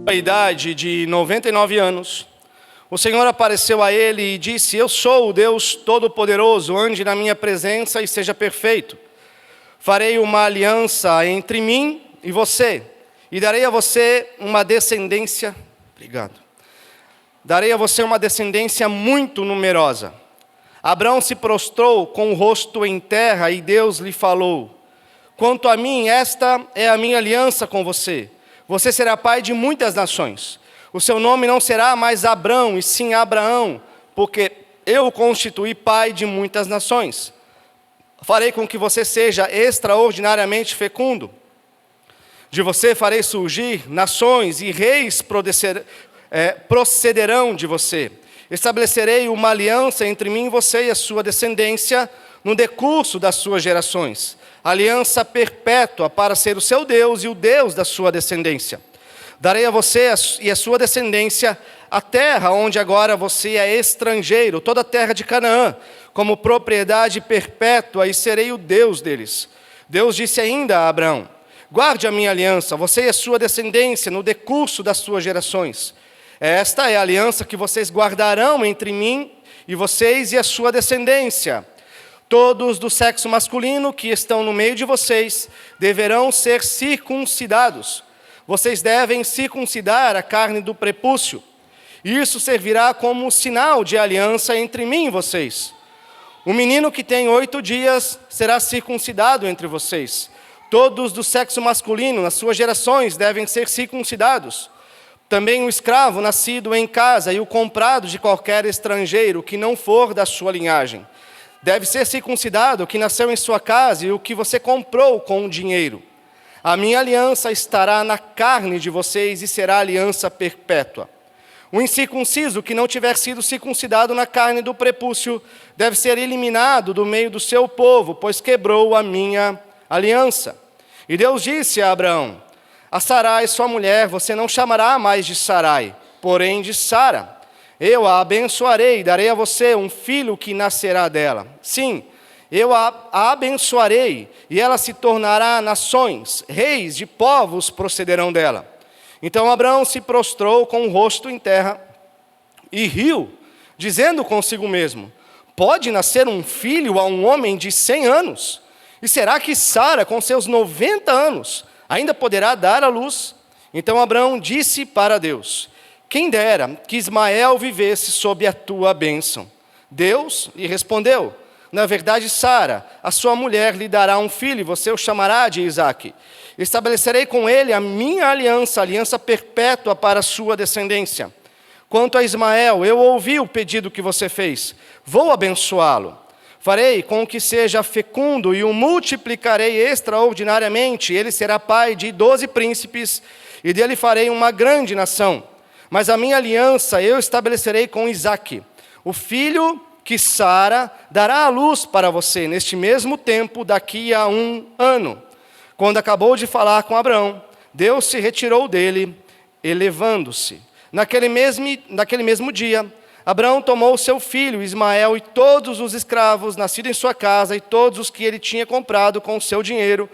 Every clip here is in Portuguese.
a idade de 99 anos, o Senhor apareceu a ele e disse: eu sou o Deus Todo-Poderoso, ande na minha presença e seja perfeito. Farei uma aliança entre mim e você, e darei a você uma descendência. Obrigado. Darei a você uma descendência muito numerosa. Abrão se prostrou com o rosto em terra e Deus lhe falou: quanto a mim, esta é a minha aliança com você. Você será pai de muitas nações. O seu nome não será mais Abrão, e sim Abraão, porque eu o constituí pai de muitas nações. Farei com que você seja extraordinariamente fecundo. De você farei surgir nações e reis procederão de você. Estabelecerei uma aliança entre mim e você e a sua descendência no decurso das suas gerações. Aliança perpétua para ser o seu Deus e o Deus da sua descendência. Darei a você e a sua descendência a terra onde agora você é estrangeiro, toda a terra de Canaã, como propriedade perpétua, e serei o Deus deles. Deus disse ainda a Abrão: guarde a minha aliança, você e a sua descendência, no decurso das suas gerações. Esta é a aliança que vocês guardarão entre mim e vocês e a sua descendência. Todos do sexo masculino que estão no meio de vocês deverão ser circuncidados. Vocês devem circuncidar a carne do prepúcio. Isso servirá como sinal de aliança entre mim e vocês. O menino que tem 8 dias será circuncidado entre vocês. Todos do sexo masculino nas suas gerações devem ser circuncidados. Também o escravo nascido em casa e o comprado de qualquer estrangeiro que não for da sua linhagem. Deve ser circuncidado o que nasceu em sua casa e o que você comprou com o dinheiro. A minha aliança estará na carne de vocês e será aliança perpétua. O incircunciso que não tiver sido circuncidado na carne do prepúcio deve ser eliminado do meio do seu povo, pois quebrou a minha aliança. E Deus disse a Abraão: a Sarai, sua mulher, você não chamará mais de Sarai, porém de Sara. Eu a abençoarei e darei a você um filho que nascerá dela. Sim, eu a abençoarei e ela se tornará nações, reis de povos procederão dela. Então Abraão se prostrou com o rosto em terra e riu, dizendo consigo mesmo: pode nascer um filho a um homem de 100 anos? E será que Sara, com seus 90 anos, ainda poderá dar à luz? Então Abraão disse para Deus: quem dera que Ismael vivesse sob a tua bênção. Deus lhe respondeu: na verdade, Sara, a sua mulher, lhe dará um filho, e você o chamará de Isaque. Estabelecerei com ele a minha aliança, aliança perpétua para a sua descendência. Quanto a Ismael, eu ouvi o pedido que você fez. Vou abençoá-lo. Farei com que seja fecundo e o multiplicarei extraordinariamente. Ele será pai de 12 príncipes, e dele farei uma grande nação. Mas a minha aliança eu estabelecerei com Isaque, o filho que Sara dará à luz para você, neste mesmo tempo, daqui a 1 ano. Quando acabou de falar com Abraão, Deus se retirou dele, elevando-se. Naquele mesmo dia, Abraão tomou seu filho Ismael e todos os escravos nascidos em sua casa e todos os que ele tinha comprado com o seu dinheiro,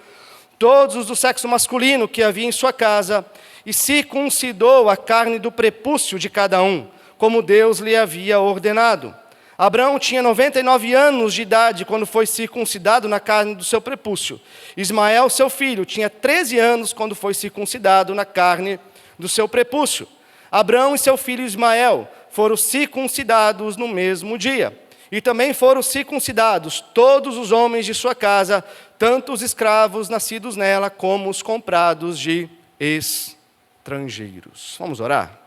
todos os do sexo masculino que havia em sua casa, e circuncidou a carne do prepúcio de cada um, como Deus lhe havia ordenado. Abraão tinha 99 anos de idade quando foi circuncidado na carne do seu prepúcio. Ismael, seu filho, tinha 13 anos quando foi circuncidado na carne do seu prepúcio. Abraão e seu filho Ismael foram circuncidados no mesmo dia. E também foram circuncidados todos os homens de sua casa, tanto os escravos nascidos nela, como os comprados de estrangeiros. Vamos orar?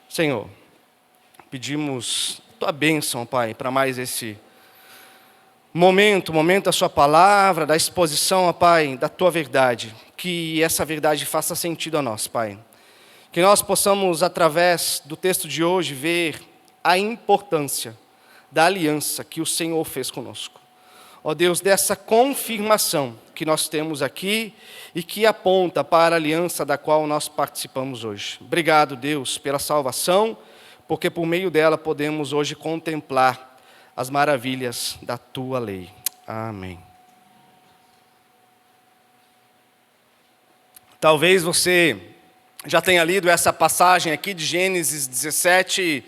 Senhor, pedimos tua bênção, Pai, para mais esse momento da sua palavra, da exposição, ó Pai, da tua verdade. Que essa verdade faça sentido a nós, Pai. Que nós possamos, através do texto de hoje, ver a importância da aliança que o Senhor fez conosco. Ó Deus, dessa confirmação que nós temos aqui e que aponta para a aliança da qual nós participamos hoje. Obrigado, Deus, pela salvação, porque por meio dela podemos hoje contemplar as maravilhas da tua lei. Amém. Talvez você já tenha lido essa passagem aqui de Gênesis 17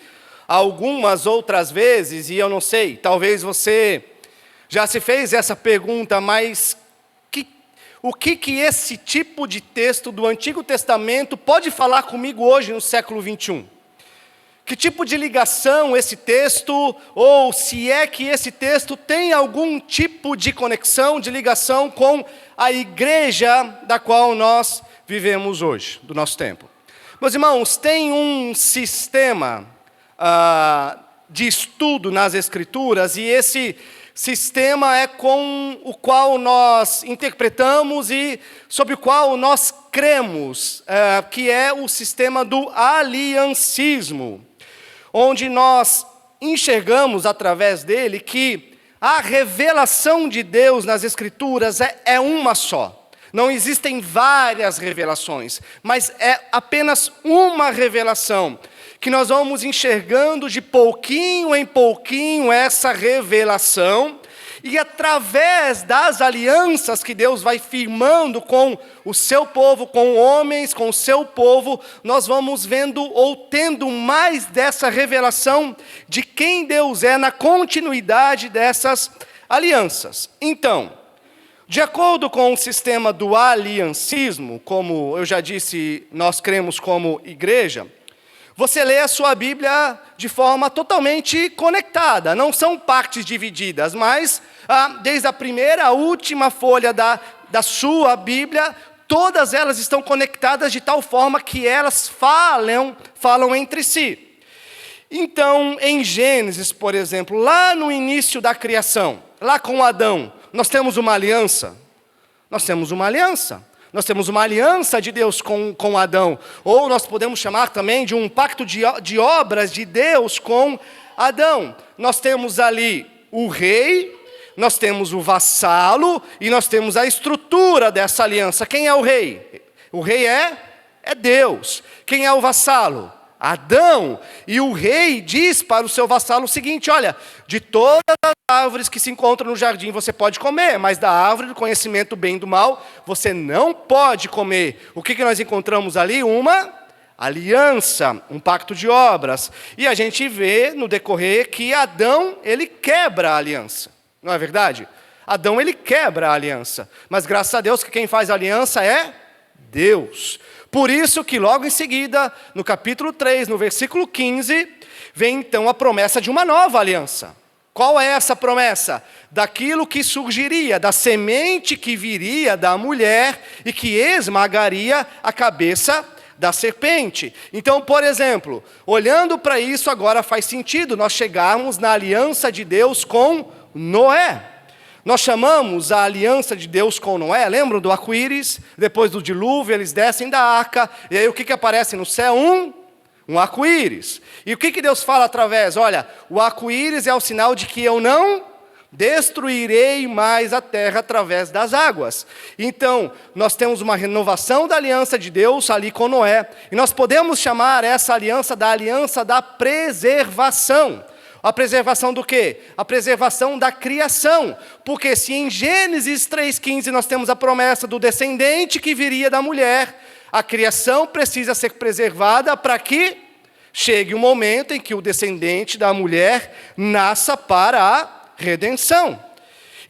algumas outras vezes, e eu não sei, talvez você já se fez essa pergunta, mas o que esse tipo de texto do Antigo Testamento pode falar comigo hoje no século 21? Que tipo de ligação esse texto, ou se é que esse texto tem algum tipo de conexão, de ligação com a igreja da qual nós vivemos hoje, do nosso tempo? Meus irmãos, tem um sistema de estudo nas Escrituras, e esse sistema é com o qual nós interpretamos e sobre o qual nós cremos, que é o sistema do aliancismo, onde nós enxergamos através dele que a revelação de Deus nas Escrituras é uma só. Não existem várias revelações, mas é apenas uma revelação, que nós vamos enxergando de pouquinho em pouquinho essa revelação, e através das alianças que Deus vai firmando com o seu povo, com homens, com o seu povo, nós vamos vendo ou tendo mais dessa revelação de quem Deus é na continuidade dessas alianças. Então, de acordo com o sistema do aliancismo, como eu já disse, nós cremos como igreja, você lê a sua Bíblia de forma totalmente conectada. Não são partes divididas, mas desde a primeira à última folha da sua Bíblia, todas elas estão conectadas de tal forma que elas falam entre si. Então, em Gênesis, por exemplo, lá no início da criação, lá com Adão, nós temos uma aliança. Nós temos uma aliança. Nós temos uma aliança de Deus com Adão, ou nós podemos chamar também de um pacto de obras de Deus com Adão. Nós temos ali o rei, nós temos o vassalo, e nós temos a estrutura dessa aliança. Quem é o rei? O rei é Deus. Quem é o vassalo? Adão. E o rei diz para o seu vassalo o seguinte: olha, de todas as árvores que se encontram no jardim você pode comer, mas da árvore do conhecimento do bem e do mal você não pode comer. O que nós encontramos ali? Uma aliança, um pacto de obras. E a gente vê no decorrer que Adão, ele quebra a aliança. Não é verdade? Adão, ele quebra a aliança. Mas graças a Deus que quem faz a aliança é Deus. Por isso que logo em seguida, no capítulo 3, no versículo 15, vem então a promessa de uma nova aliança. Qual é essa promessa? Daquilo que surgiria, da semente que viria da mulher e que esmagaria a cabeça da serpente. Então, por exemplo, olhando para isso, agora faz sentido nós chegarmos na aliança de Deus com Noé. Nós chamamos a aliança de Deus com Noé, lembram do arco-íris? Depois do dilúvio, eles descem da arca, e aí o que aparece no céu? Um arco-íris. E o que Deus fala através? Olha, o arco-íris é o sinal de que eu não destruirei mais a terra através das águas. Então, nós temos uma renovação da aliança de Deus ali com Noé, e nós podemos chamar essa aliança da preservação. A preservação do quê? A preservação da criação. Porque se em Gênesis 3,15 nós temos a promessa do descendente que viria da mulher, a criação precisa ser preservada para que chegue o momento em que o descendente da mulher nasça para a redenção.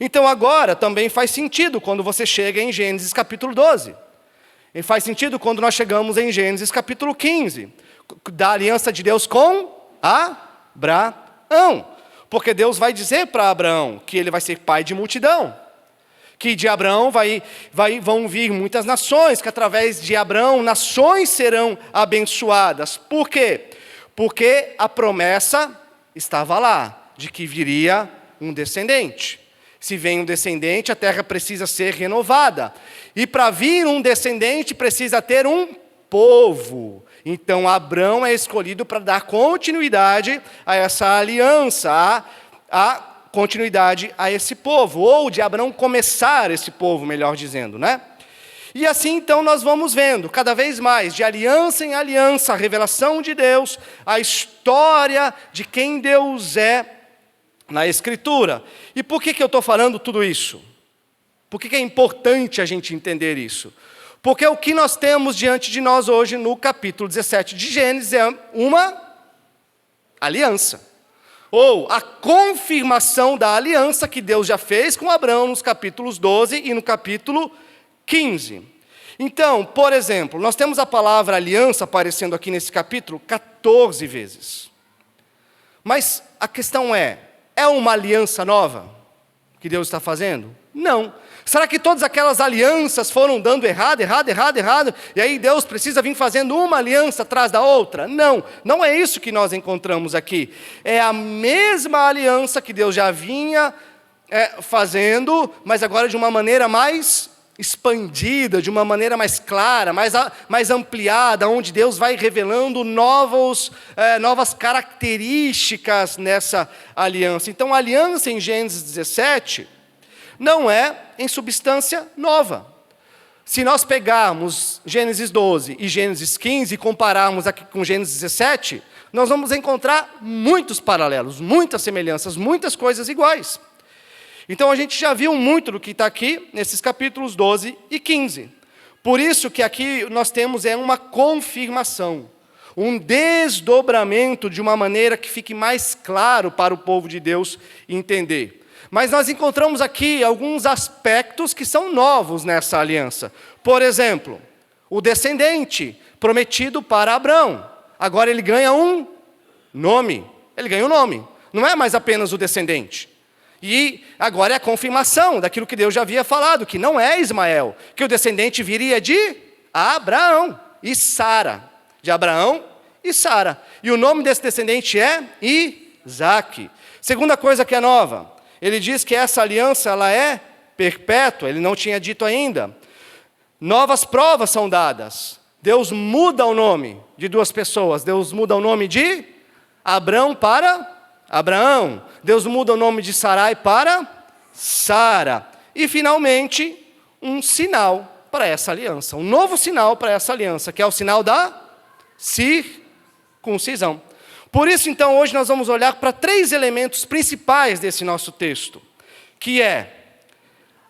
Então agora também faz sentido quando você chega em Gênesis capítulo 12. E faz sentido quando nós chegamos em Gênesis capítulo 15, da aliança de Deus com Abraão. Porque Deus vai dizer para Abraão que ele vai ser pai de multidão, que de Abraão vão vir muitas nações, que através de Abraão nações serão abençoadas. Por quê? Porque a promessa estava lá, de que viria um descendente. Se vem um descendente, a terra precisa ser renovada. E para vir um descendente, precisa ter um povo. Então, Abrão é escolhido para dar continuidade a essa aliança, a continuidade a esse povo, ou de Abrão começar esse povo, melhor dizendo, né? E assim, então, nós vamos vendo, cada vez mais, de aliança em aliança, a revelação de Deus, a história de quem Deus é na Escritura. E por que eu estou falando tudo isso? Por que é importante a gente entender isso? Porque o que nós temos diante de nós hoje no capítulo 17 de Gênesis é uma aliança. Ou a confirmação da aliança que Deus já fez com Abraão nos capítulos 12 e no capítulo 15. Então, por exemplo, nós temos a palavra aliança aparecendo aqui nesse capítulo 14 vezes. Mas a questão é uma aliança nova que Deus está fazendo? Não. Será que todas aquelas alianças foram dando errado, e aí Deus precisa vir fazendo uma aliança atrás da outra? Não, não é isso que nós encontramos aqui. É a mesma aliança que Deus já vinha fazendo, mas agora de uma maneira mais expandida, de uma maneira mais clara, mais ampliada, onde Deus vai revelando novas características nessa aliança. Então, a aliança em Gênesis 17 não é, em substância, nova. Se nós pegarmos Gênesis 12 e Gênesis 15 e compararmos aqui com Gênesis 17, nós vamos encontrar muitos paralelos, muitas semelhanças, muitas coisas iguais. Então a gente já viu muito do que está aqui nesses capítulos 12 e 15. Por isso que aqui nós temos uma confirmação, um desdobramento de uma maneira que fique mais claro para o povo de Deus entender. Mas nós encontramos aqui alguns aspectos que são novos nessa aliança. Por exemplo, o descendente prometido para Abraão. Agora ele ganha um nome. Ele ganha um nome. Não é mais apenas o descendente. E agora é a confirmação daquilo que Deus já havia falado, que não é Ismael, que o descendente viria de Abraão e Sara. De Abraão e Sara. E o nome desse descendente é Isaque. Segunda coisa que é nova. Ele diz que essa aliança ela é perpétua, ele não tinha dito ainda. Novas provas são dadas. Deus muda o nome de duas pessoas. Deus muda o nome de Abrão para Abraão. Deus muda o nome de Sarai para Sara. E, finalmente, um sinal para essa aliança. Um novo sinal para essa aliança, que é o sinal da circuncisão. Por isso, então, hoje nós vamos olhar para 3 elementos principais desse nosso texto, que é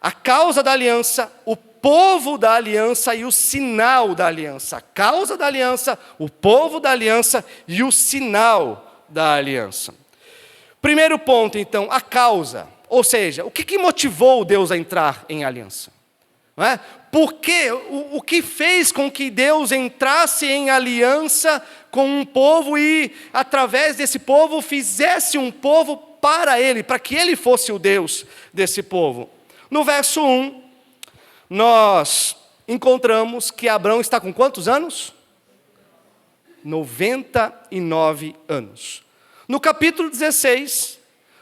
a causa da aliança, o povo da aliança e o sinal da aliança. A causa da aliança, o povo da aliança e o sinal da aliança. Primeiro ponto, então, a causa. Ou seja, o que motivou Deus a entrar em aliança? Não é? Por quê? O que fez com que Deus entrasse em aliança com um povo e, através desse povo, fizesse um povo para Ele, para que Ele fosse o Deus desse povo? No verso 1, nós encontramos que Abrão está com quantos anos? 99 anos. No capítulo 16,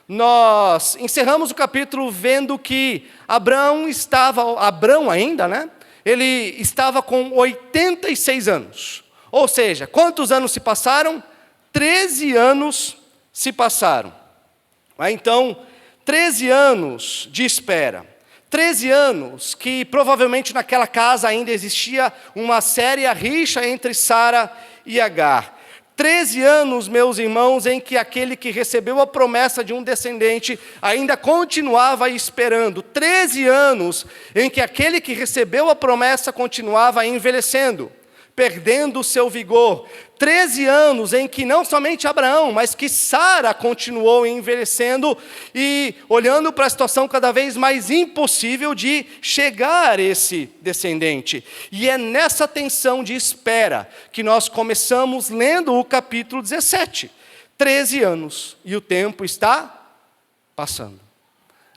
nós encerramos o capítulo vendo que Abrão ainda, né? Ele estava com 86 anos. Ou seja, quantos anos se passaram? 13 anos se passaram. Então, 13 anos de espera. 13 anos que provavelmente naquela casa ainda existia uma séria rixa entre Sara e Agar. 13 anos, meus irmãos, em que aquele que recebeu a promessa de um descendente ainda continuava esperando. 13 anos em que aquele que recebeu a promessa continuava envelhecendo, perdendo o seu vigor. 13 anos em que não somente Abraão, mas que Sara continuou envelhecendo e olhando para a situação cada vez mais impossível de chegar esse descendente. E é nessa tensão de espera que nós começamos lendo o capítulo 17. 13 anos e o tempo está passando.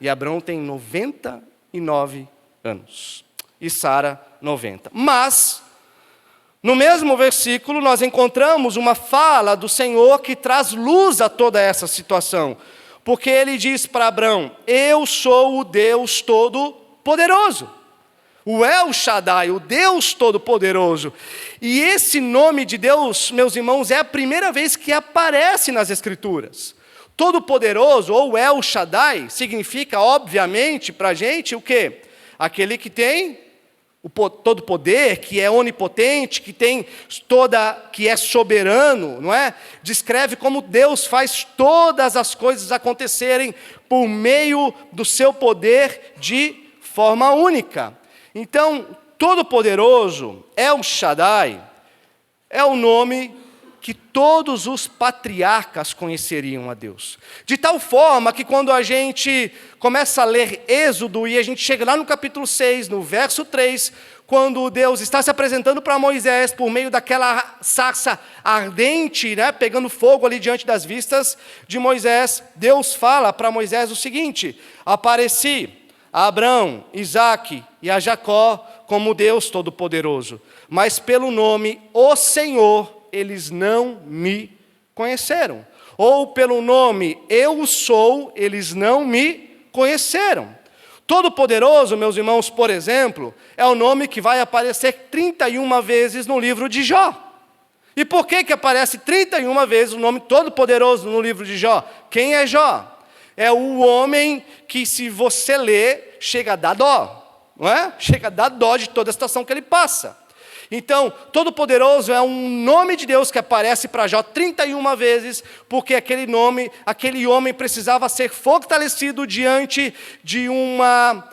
E Abraão tem 99 anos e Sara 90. Mas no mesmo versículo, nós encontramos uma fala do Senhor que traz luz a toda essa situação. Porque ele diz para Abrão: eu sou o Deus Todo-Poderoso. O El Shaddai, o Deus Todo-Poderoso. E esse nome de Deus, meus irmãos, é a primeira vez que aparece nas Escrituras. Todo-Poderoso, ou El Shaddai, significa, obviamente, para a gente, o quê? Aquele que tem todo poder, que é onipotente, que é soberano, não é? Descreve como Deus faz todas as coisas acontecerem por meio do seu poder de forma única. Então, Todo-Poderoso, El Shaddai, é o nome que todos os patriarcas conheceriam a Deus. De tal forma que quando a gente começa a ler Êxodo e a gente chega lá no capítulo 6, no verso 3, quando Deus está se apresentando para Moisés por meio daquela sarça ardente, né, pegando fogo ali diante das vistas de Moisés, Deus fala para Moisés o seguinte: apareci a Abrão, Isaque e a Jacó como Deus Todo-Poderoso, mas pelo nome O Senhor eles não me conheceram. Ou pelo nome Eu Sou, eles não me conheceram. Todo-Poderoso, meus irmãos, por exemplo, é o nome que vai aparecer 31 vezes no livro de Jó. E por que aparece 31 vezes o nome Todo-Poderoso no livro de Jó? Quem é Jó? É o homem que, se você ler, chega a dar dó, não é? Chega a dar dó de toda a situação que ele passa. Então, Todo-Poderoso é um nome de Deus que aparece para Jó 31 vezes, porque aquele homem precisava ser fortalecido diante de uma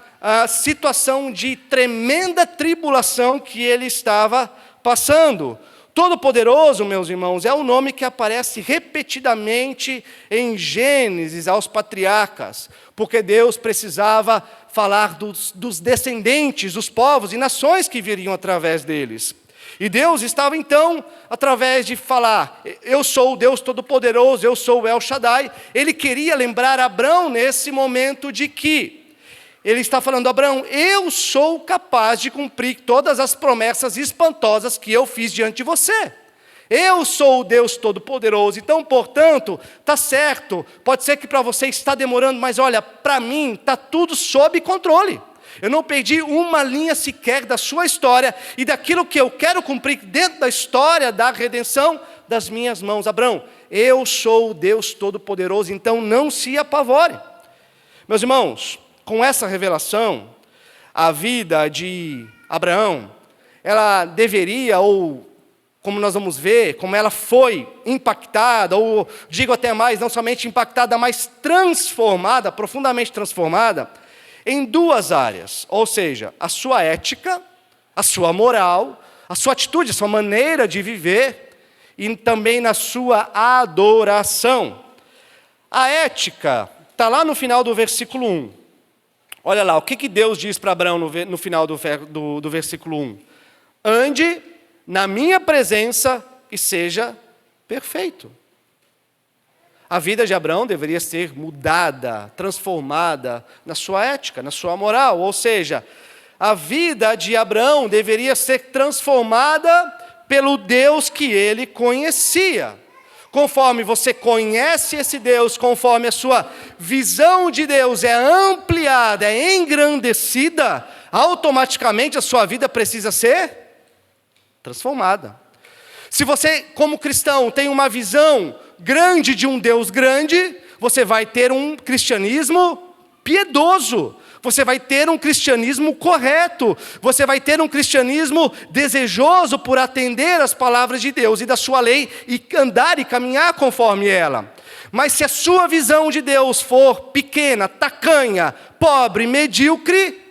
situação de tremenda tribulação que ele estava passando. Todo-Poderoso, meus irmãos, é um nome que aparece repetidamente em Gênesis aos patriarcas, porque Deus precisava falar dos descendentes, dos povos e nações que viriam através deles. E Deus estava então, através de falar, eu sou o Deus Todo-Poderoso, eu sou o El Shaddai, ele queria lembrar Abrão nesse momento de que ele está falando: Abraão, eu sou capaz de cumprir todas as promessas espantosas que eu fiz diante de você. Eu sou o Deus Todo-Poderoso. Então, portanto, está certo. Pode ser que para você está demorando, mas olha, para mim está tudo sob controle. Eu não perdi uma linha sequer da sua história e daquilo que eu quero cumprir dentro da história da redenção das minhas mãos. Abraão, eu sou o Deus Todo-Poderoso, então não se apavore. Meus irmãos, com essa revelação, a vida de Abraão, ela deveria, ou como nós vamos ver, como ela foi impactada, ou digo até mais, não somente impactada, mas transformada, profundamente transformada, em duas áreas, ou seja, a sua ética, a sua moral, a sua atitude, a sua maneira de viver, e também na sua adoração. A ética está lá no final do versículo 1. Olha lá, o que Deus diz para Abraão no final do versículo 1? Ande na minha presença e seja perfeito. A vida de Abraão deveria ser mudada, transformada na sua ética, na sua moral. Ou seja, a vida de Abraão deveria ser transformada pelo Deus que ele conhecia. Conforme você conhece esse Deus, conforme a sua visão de Deus é ampliada, é engrandecida, automaticamente a sua vida precisa ser transformada. Se você, como cristão, tem uma visão grande de um Deus grande, você vai ter um cristianismo piedoso. Você vai ter um cristianismo correto, você vai ter um cristianismo desejoso por atender às palavras de Deus e da sua lei e andar e caminhar conforme ela. Mas se a sua visão de Deus for pequena, tacanha, pobre, medíocre,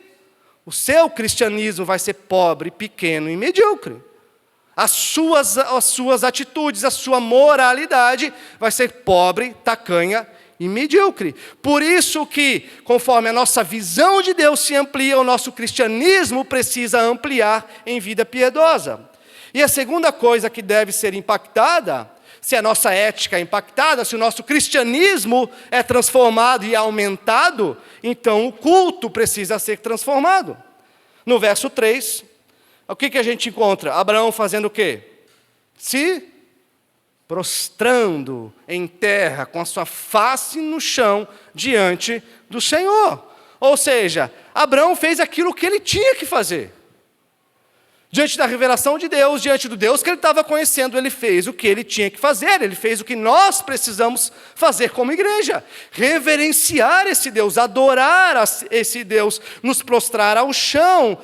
o seu cristianismo vai ser pobre, pequeno e medíocre. As suas atitudes, a sua moralidade vai ser pobre, tacanha e medíocre. Por isso que, conforme a nossa visão de Deus se amplia, o nosso cristianismo precisa ampliar em vida piedosa. E a segunda coisa que deve ser impactada, se a nossa ética é impactada, se o nosso cristianismo é transformado e aumentado, então o culto precisa ser transformado. No verso 3, o que a gente encontra? Abraão fazendo o quê? Se prostrando em terra, com a sua face no chão, diante do Senhor. Ou seja, Abraão fez aquilo que ele tinha que fazer. Diante da revelação de Deus, diante do Deus que ele estava conhecendo, ele fez o que ele tinha que fazer, ele fez o que nós precisamos fazer como igreja. Reverenciar esse Deus, adorar esse Deus, nos prostrar ao chão,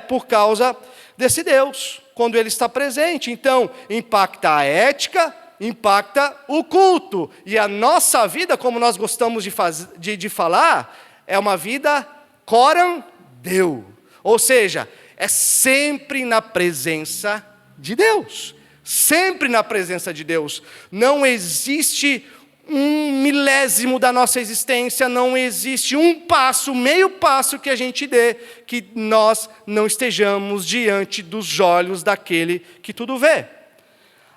por causa desse Deus, quando ele está presente. Então, impacta a ética, impacta o culto. E a nossa vida, como nós gostamos de falar, é uma vida coram Deu. Ou seja, é sempre na presença de Deus. Sempre na presença de Deus. Não existe um milésimo da nossa existência, não existe um passo, meio passo que a gente dê, que nós não estejamos diante dos olhos daquele que tudo vê.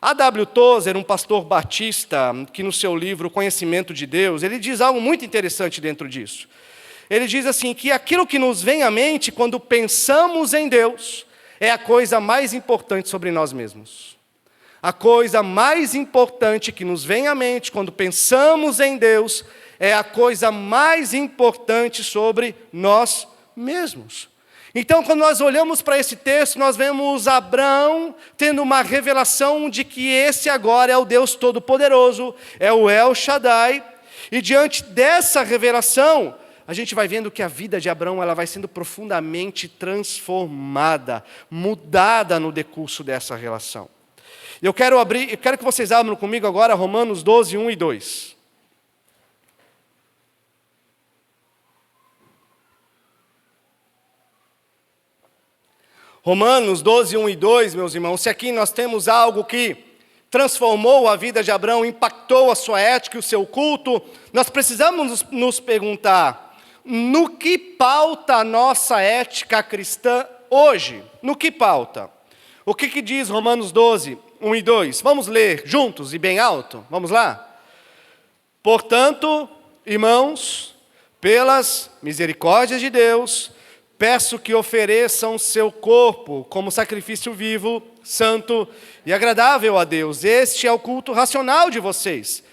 A.W. Tozer, um pastor batista, que no seu livro Conhecimento de Deus, ele diz algo muito interessante dentro disso. Ele diz assim, que aquilo que nos vem à mente quando pensamos em Deus, é a coisa mais importante sobre nós mesmos. A coisa mais importante que nos vem à mente quando pensamos em Deus é a coisa mais importante sobre nós mesmos. Então, quando nós olhamos para esse texto, nós vemos Abraão tendo uma revelação de que esse agora é o Deus Todo-Poderoso, é o El Shaddai, e diante dessa revelação, a gente vai vendo que a vida de Abraão ela vai sendo profundamente transformada, mudada no decurso dessa relação. Eu quero que vocês abram comigo agora Romanos 12, 1 e 2. Romanos 12, 1 e 2, meus irmãos, se aqui nós temos algo que transformou a vida de Abraão, impactou a sua ética e o seu culto, nós precisamos nos perguntar, no que pauta a nossa ética cristã hoje? No que pauta? O que diz Romanos 12, 1 e 2? Vamos ler juntos e bem alto? Vamos lá? Portanto, irmãos, pelas misericórdias de Deus, peço que ofereçam seu corpo como sacrifício vivo, santo e agradável a Deus. Este é o culto racional de vocês.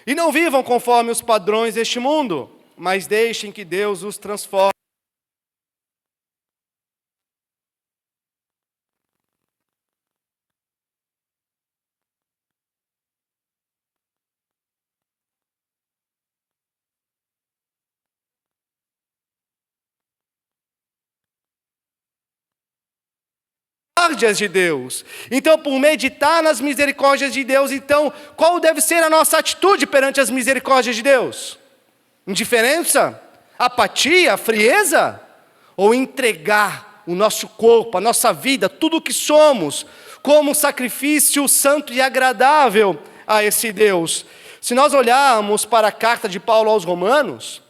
E não vivam conforme os padrões deste mundo, mas deixem que Deus os transforme. De Deus. Então, por meditar nas misericórdias de Deus, então, qual deve ser a nossa atitude perante as misericórdias de Deus? Indiferença? Apatia? Frieza? Ou entregar o nosso corpo, a nossa vida, tudo o que somos, como sacrifício santo e agradável a esse Deus? Se nós olharmos para a carta de Paulo aos Romanos,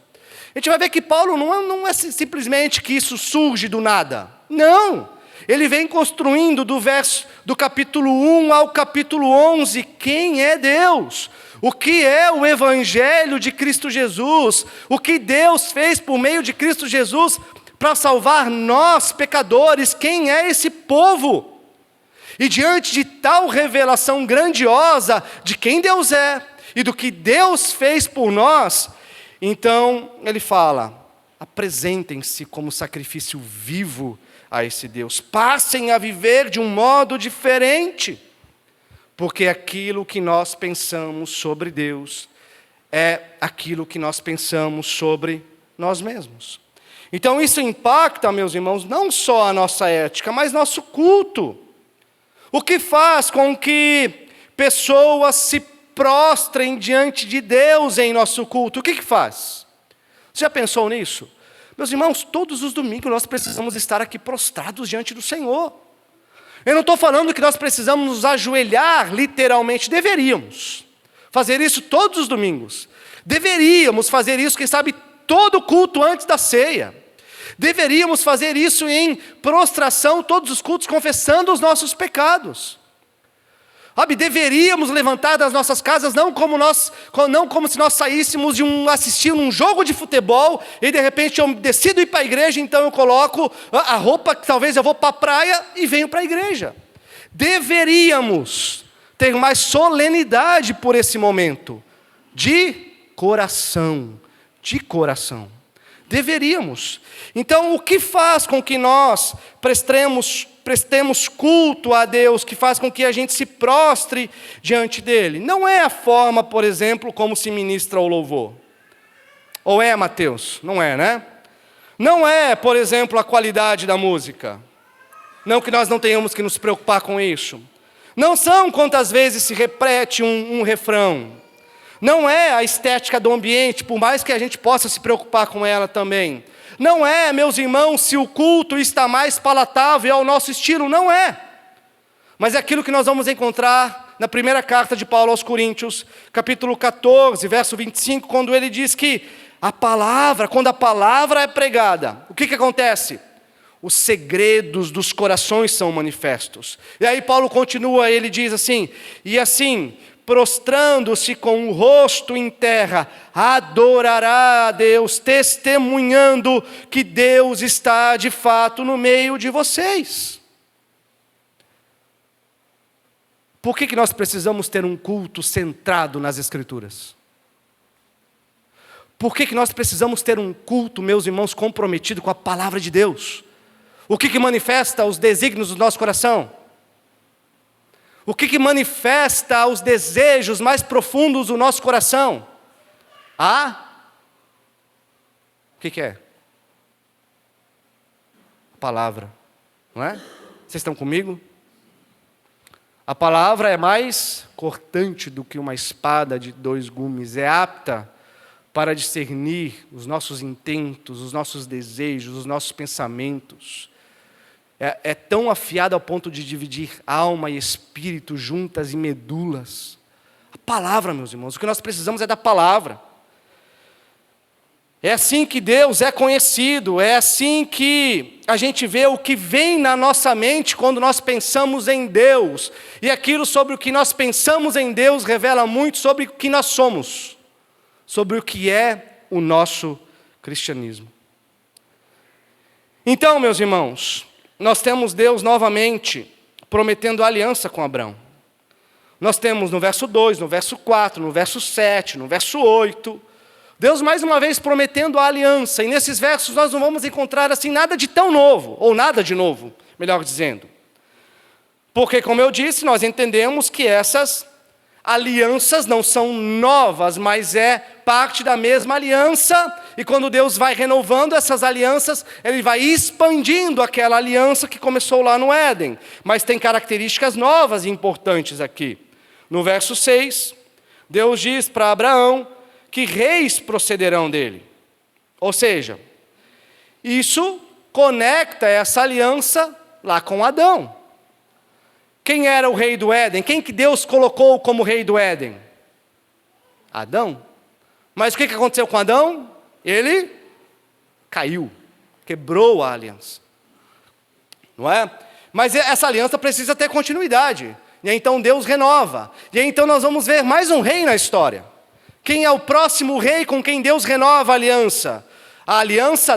a gente vai ver que Paulo não é simplesmente que isso surge do nada. Não! Ele vem construindo do capítulo 1 ao capítulo 11, quem é Deus? O que é o Evangelho de Cristo Jesus? O que Deus fez por meio de Cristo Jesus para salvar nós, pecadores? Quem é esse povo? E diante de tal revelação grandiosa de quem Deus é e do que Deus fez por nós, então ele fala, apresentem-se como sacrifício vivo a esse Deus. Passem a viver de um modo diferente, porque aquilo que nós pensamos sobre Deus é aquilo que nós pensamos sobre nós mesmos. Então isso impacta, meus irmãos, não só a nossa ética, mas nosso culto. O que faz com que pessoas se prostrem diante de Deus em nosso culto? O que faz? Você já pensou nisso? Meus irmãos, todos os domingos nós precisamos estar aqui prostrados diante do Senhor. Eu não estou falando que nós precisamos nos ajoelhar, literalmente, deveríamos fazer isso todos os domingos. Deveríamos fazer isso, quem sabe, todo culto antes da ceia. Deveríamos fazer isso em prostração, todos os cultos, confessando os nossos pecados. Deveríamos levantar das nossas casas, não como se nós saíssemos de assistir um jogo de futebol, e de repente eu decido ir para a igreja, então eu coloco a roupa, que talvez eu vou para a praia e venho para a igreja. Deveríamos ter mais solenidade por esse momento, de coração. Deveríamos. Então, o que faz com que nós prestemos culto a Deus, que faz com que a gente se prostre diante dele? Não é a forma, por exemplo, como se ministra o louvor. Ou é, Mateus? Não é, né? Não é, por exemplo, a qualidade da música. Não que nós não tenhamos que nos preocupar com isso. Não são quantas vezes se repete um refrão. Não é a estética do ambiente, por mais que a gente possa se preocupar com ela também. Não é, meus irmãos, se o culto está mais palatável ao nosso estilo, não é. Mas é aquilo que nós vamos encontrar na primeira carta de Paulo aos Coríntios, capítulo 14, verso 25, quando ele diz que quando a palavra é pregada, o que acontece? Os segredos dos corações são manifestos. E aí Paulo continua, ele diz assim, e assim, prostrando-se com o rosto em terra, adorará a Deus, testemunhando que Deus está de fato no meio de vocês. Por que nós precisamos ter um culto centrado nas Escrituras? Por que nós precisamos ter um culto, meus irmãos, comprometido com a palavra de Deus? O que manifesta os desígnios do nosso coração? O que manifesta os desejos mais profundos do nosso coração? O que é? A palavra, não é? Vocês estão comigo? A palavra é mais cortante do que uma espada de 2 gumes, é apta para discernir os nossos intentos, os nossos desejos, os nossos pensamentos. É tão afiada ao ponto de dividir alma e espírito, juntas e medulas. A palavra, meus irmãos, o que nós precisamos é da palavra. É assim que Deus é conhecido, é assim que a gente vê o que vem na nossa mente quando nós pensamos em Deus. E aquilo sobre o que nós pensamos em Deus revela muito sobre o que nós somos, sobre o que é o nosso cristianismo. Então, meus irmãos, nós temos Deus novamente prometendo aliança com Abraão. Nós temos no verso 2, no verso 4, no verso 7, no verso 8, Deus mais uma vez prometendo a aliança. E nesses versos nós não vamos encontrar assim nada de tão novo, ou nada de novo, melhor dizendo. Porque, como eu disse, nós entendemos que essas alianças não são novas, mas é parte da mesma aliança. E quando Deus vai renovando essas alianças, Ele vai expandindo aquela aliança que começou lá no Éden. Mas tem características novas e importantes aqui. No verso 6, Deus diz para Abraão que reis procederão dele. Ou seja, isso conecta essa aliança lá com Adão. Quem era o rei do Éden? Quem que Deus colocou como rei do Éden? Adão. Mas o que aconteceu com Adão? Ele caiu, quebrou a aliança. Não é? Mas essa aliança precisa ter continuidade. E então Deus renova. E então nós vamos ver mais um rei na história. Quem é o próximo rei com quem Deus renova a aliança? A aliança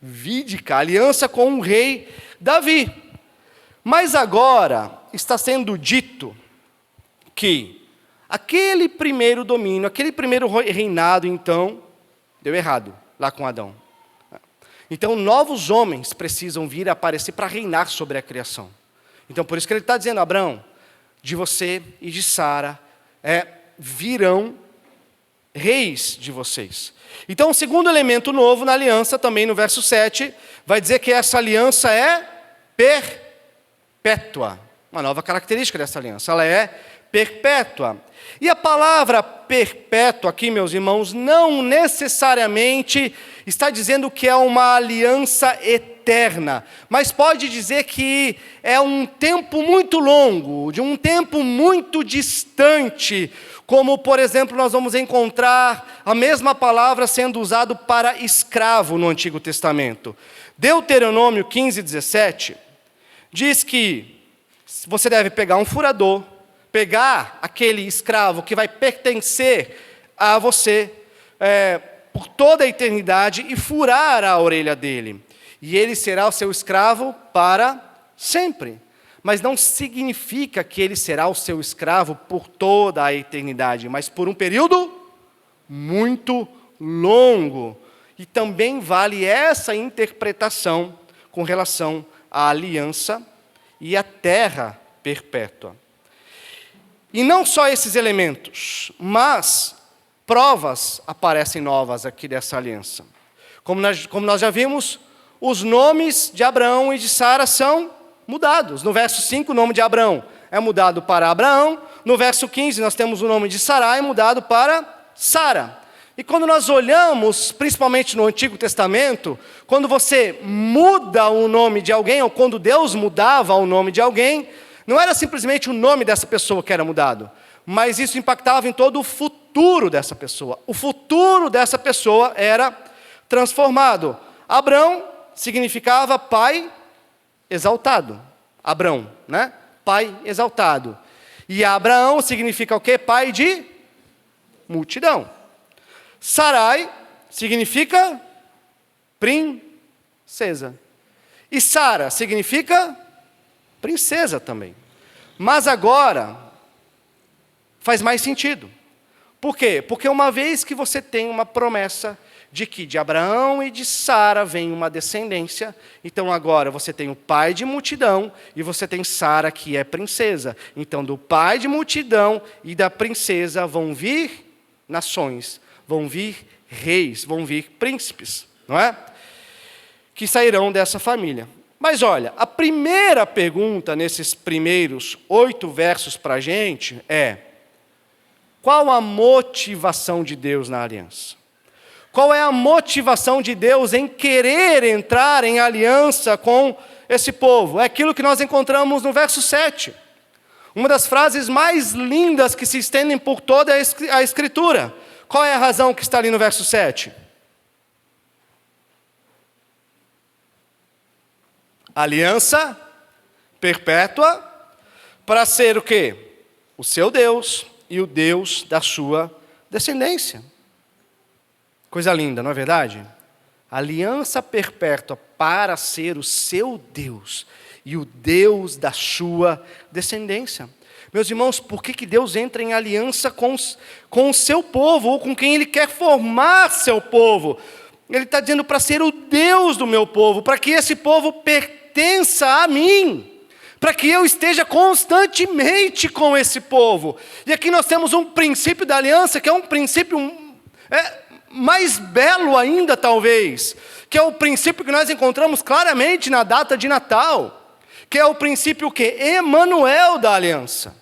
davídica, a aliança com o rei Davi. Mas agora está sendo dito que aquele primeiro domínio, aquele primeiro reinado, então, deu errado lá com Adão. Então, novos homens precisam vir a aparecer para reinar sobre a criação. Então, por isso que ele está dizendo, Abraão, de você e de Sara, virão reis de vocês. Então, o segundo elemento novo na aliança, também no verso 7, vai dizer que essa aliança é perpétua. Uma nova característica dessa aliança, ela é perpétua. E a palavra perpétua aqui, meus irmãos, não necessariamente está dizendo que é uma aliança eterna, mas pode dizer que é um tempo muito longo, de um tempo muito distante, como, por exemplo, nós vamos encontrar a mesma palavra sendo usada para escravo no Antigo Testamento. Deuteronômio 15:17 diz que você deve pegar um furador, pegar aquele escravo que vai pertencer a você por toda a eternidade e furar a orelha dele. E ele será o seu escravo para sempre. Mas não significa que ele será o seu escravo por toda a eternidade, mas por um período muito longo. E também vale essa interpretação com relação à aliança e à terra perpétua. E não só esses elementos, mas provas aparecem novas aqui dessa aliança. Como nós já vimos, os nomes de Abraão e de Sara são mudados. No verso 5, o nome de Abraão é mudado para Abraão. No verso 15, nós temos o nome de Sarai mudado para Sara. E quando nós olhamos, principalmente no Antigo Testamento, quando você muda o nome de alguém, ou quando Deus mudava o nome de alguém, não era simplesmente o nome dessa pessoa que era mudado, mas isso impactava em todo o futuro dessa pessoa. O futuro dessa pessoa era transformado. Abrão significava pai exaltado. Abrão, né? Pai exaltado. E Abraão significa o quê? Pai de multidão. Sarai significa princesa. E Sara significa princesa também. Mas agora faz mais sentido. Por quê? Porque uma vez que você tem uma promessa de que de Abraão e de Sara vem uma descendência, então agora você tem o pai de multidão e você tem Sara que é princesa. Então do pai de multidão e da princesa vão vir nações, vão vir reis, vão vir príncipes, não é? Que sairão dessa família. Mas olha, a primeira pergunta nesses primeiros 8 versos para a gente é: qual a motivação de Deus na aliança? Qual é a motivação de Deus em querer entrar em aliança com esse povo? É aquilo que nós encontramos no verso 7. Uma das frases mais lindas que se estendem por toda a Escritura. Qual é a razão que está ali no verso 7? Aliança perpétua para ser o quê? O seu Deus e o Deus da sua descendência. Coisa linda, não é verdade? Aliança perpétua para ser o seu Deus e o Deus da sua descendência. Meus irmãos, por que Deus entra em aliança com o seu povo, ou com quem Ele quer formar seu povo? Ele está dizendo para ser o Deus do meu povo, para que esse povo pertença a mim, para que eu esteja constantemente com esse povo. E aqui nós temos um princípio da aliança, que é um princípio mais belo ainda, talvez, que é o princípio que nós encontramos claramente na data de Natal, que é o princípio que Emanuel da aliança.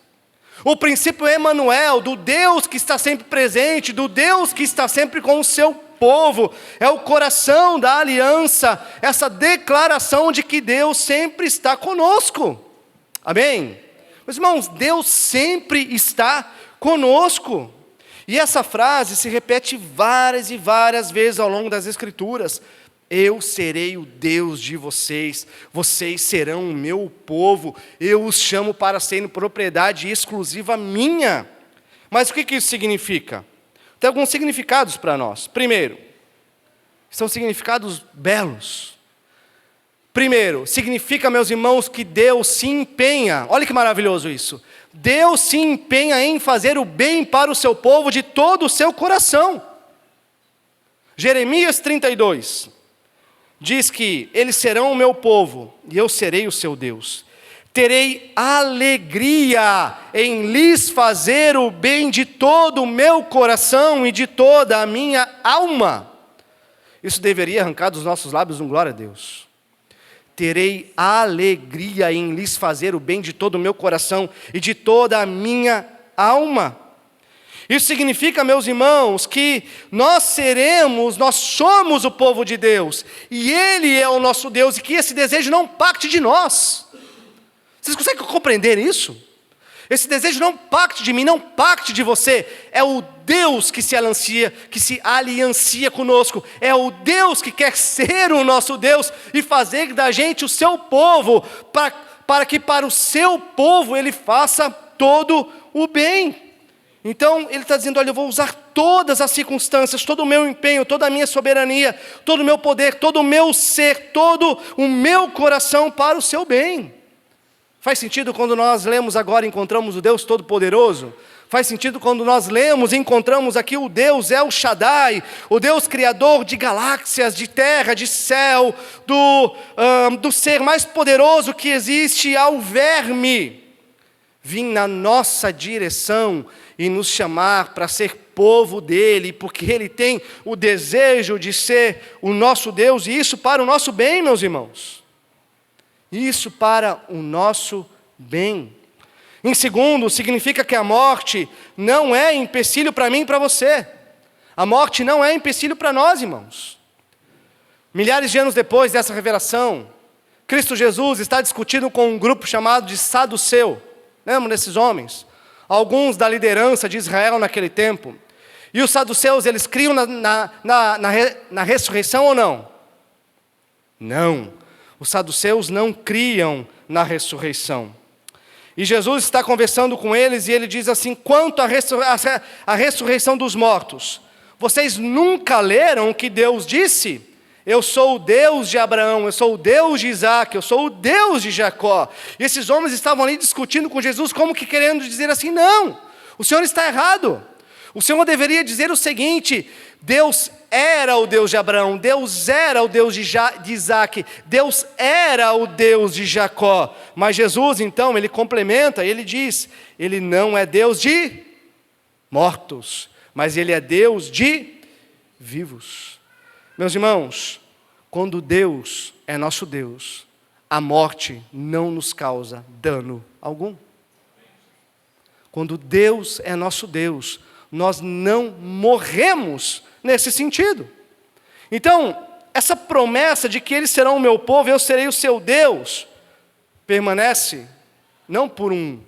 O princípio Emanuel, do Deus que está sempre presente, do Deus que está sempre com o seu povo, é o coração da aliança, essa declaração de que Deus sempre está conosco. Amém? Meus irmãos, Deus sempre está conosco. E essa frase se repete várias e várias vezes ao longo das Escrituras. Eu serei o Deus de vocês, vocês serão o meu povo, eu os chamo para serem propriedade exclusiva minha. Mas o que isso significa? Tem alguns significados para nós. Primeiro, são significados belos. Primeiro, significa, meus irmãos, que Deus se empenha, olha que maravilhoso isso, Deus se empenha em fazer o bem para o seu povo de todo o seu coração. Jeremias 32 diz que eles serão o meu povo e eu serei o seu Deus. Terei alegria em lhes fazer o bem de todo o meu coração e de toda a minha alma. Isso deveria arrancar dos nossos lábios um glória a Deus. Terei alegria em lhes fazer o bem de todo o meu coração e de toda a minha alma. Isso significa, meus irmãos, que nós somos o povo de Deus, e Ele é o nosso Deus, e que esse desejo não parte de nós. Vocês conseguem compreender isso? Esse desejo não parte de mim, não parte de você. É o Deus que se aliancia conosco. É o Deus que quer ser o nosso Deus e fazer da gente o seu povo, para que para o seu povo Ele faça todo o bem. Então, Ele está dizendo, olha, eu vou usar todas as circunstâncias, todo o meu empenho, toda a minha soberania, todo o meu poder, todo o meu ser, todo o meu coração para o seu bem. Faz sentido quando nós lemos agora e encontramos o Deus Todo-Poderoso? Faz sentido quando nós lemos e encontramos aqui o Deus El Shaddai, o Deus Criador de galáxias, de terra, de céu, do ser mais poderoso que existe ao verme, vir na nossa direção e nos chamar para ser povo dEle, porque Ele tem o desejo de ser o nosso Deus, e isso para o nosso bem, meus irmãos. Isso para o nosso bem. Em segundo, significa que a morte não é empecilho para mim e para você. A morte não é empecilho para nós, irmãos. Milhares de anos depois dessa revelação, Cristo Jesus está discutindo com um grupo chamado de Saduceu. Lembram desses homens? Alguns da liderança de Israel naquele tempo. E os saduceus, eles criam na ressurreição ou não? Não. Os saduceus não criam na ressurreição. E Jesus está conversando com eles e ele diz assim: quanto à ressurreição dos mortos, vocês nunca leram o que Deus disse? Eu sou o Deus de Abraão, eu sou o Deus de Isaac, eu sou o Deus de Jacó. E esses homens estavam ali discutindo com Jesus, como que querendo dizer assim: não, o Senhor está errado. O Senhor deveria dizer o seguinte: Deus era o Deus de Abraão, Deus era o Deus de Isaac, Deus era o Deus de Jacó. Mas Jesus, então, ele complementa, ele diz: ele não é Deus de mortos, mas ele é Deus de vivos. Meus irmãos, quando Deus é nosso Deus, a morte não nos causa dano algum. Quando Deus é nosso Deus, nós não morremos nesse sentido. Então, essa promessa de que eles serão o meu povo, eu serei o seu Deus, permanece não por um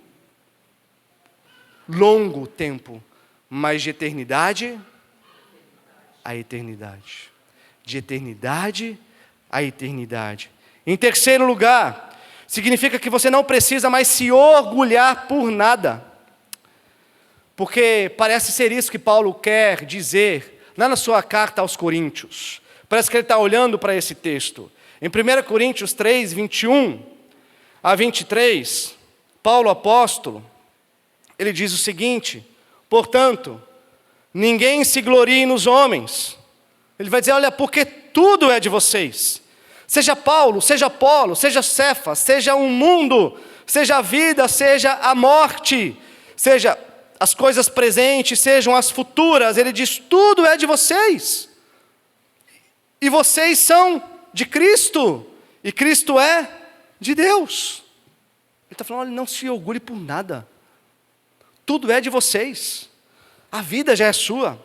longo tempo, mas de eternidade a eternidade. De eternidade a eternidade. Em terceiro lugar, significa que você não precisa mais se orgulhar por nada. Porque parece ser isso que Paulo quer dizer lá na sua carta aos Coríntios. Parece que ele está olhando para esse texto. Em 1 Coríntios 3, 21 a 23, Paulo apóstolo, ele diz o seguinte: portanto, ninguém se glorie nos homens. Ele vai dizer: olha, porque tudo é de vocês. Seja Paulo, seja Apolo, seja Cefas, seja um mundo, seja a vida, seja a morte, seja as coisas presentes, sejam as futuras. Ele diz: tudo é de vocês. E vocês são de Cristo. E Cristo é de Deus. Ele está falando: olha, não se orgulhe por nada. Tudo é de vocês. A vida já é sua.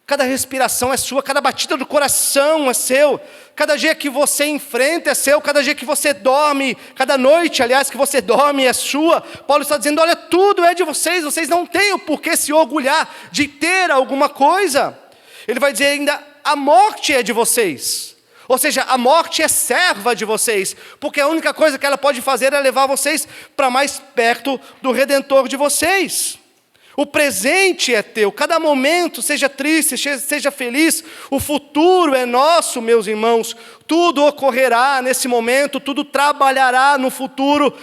Cada respiração é sua, cada batida do coração é seu, cada dia que você enfrenta é seu, cada dia que você dorme, cada noite, aliás, que você dorme é sua. Paulo está dizendo: olha, tudo é de vocês, vocês não têm o porquê se orgulhar de ter alguma coisa. Ele vai dizer ainda: a morte é de vocês, ou seja, a morte é serva de vocês, porque a única coisa que ela pode fazer é levar vocês para mais perto do Redentor de vocês. O presente é teu, cada momento, seja triste, seja feliz, o futuro é nosso, meus irmãos. Tudo ocorrerá nesse momento, tudo trabalhará no futuro,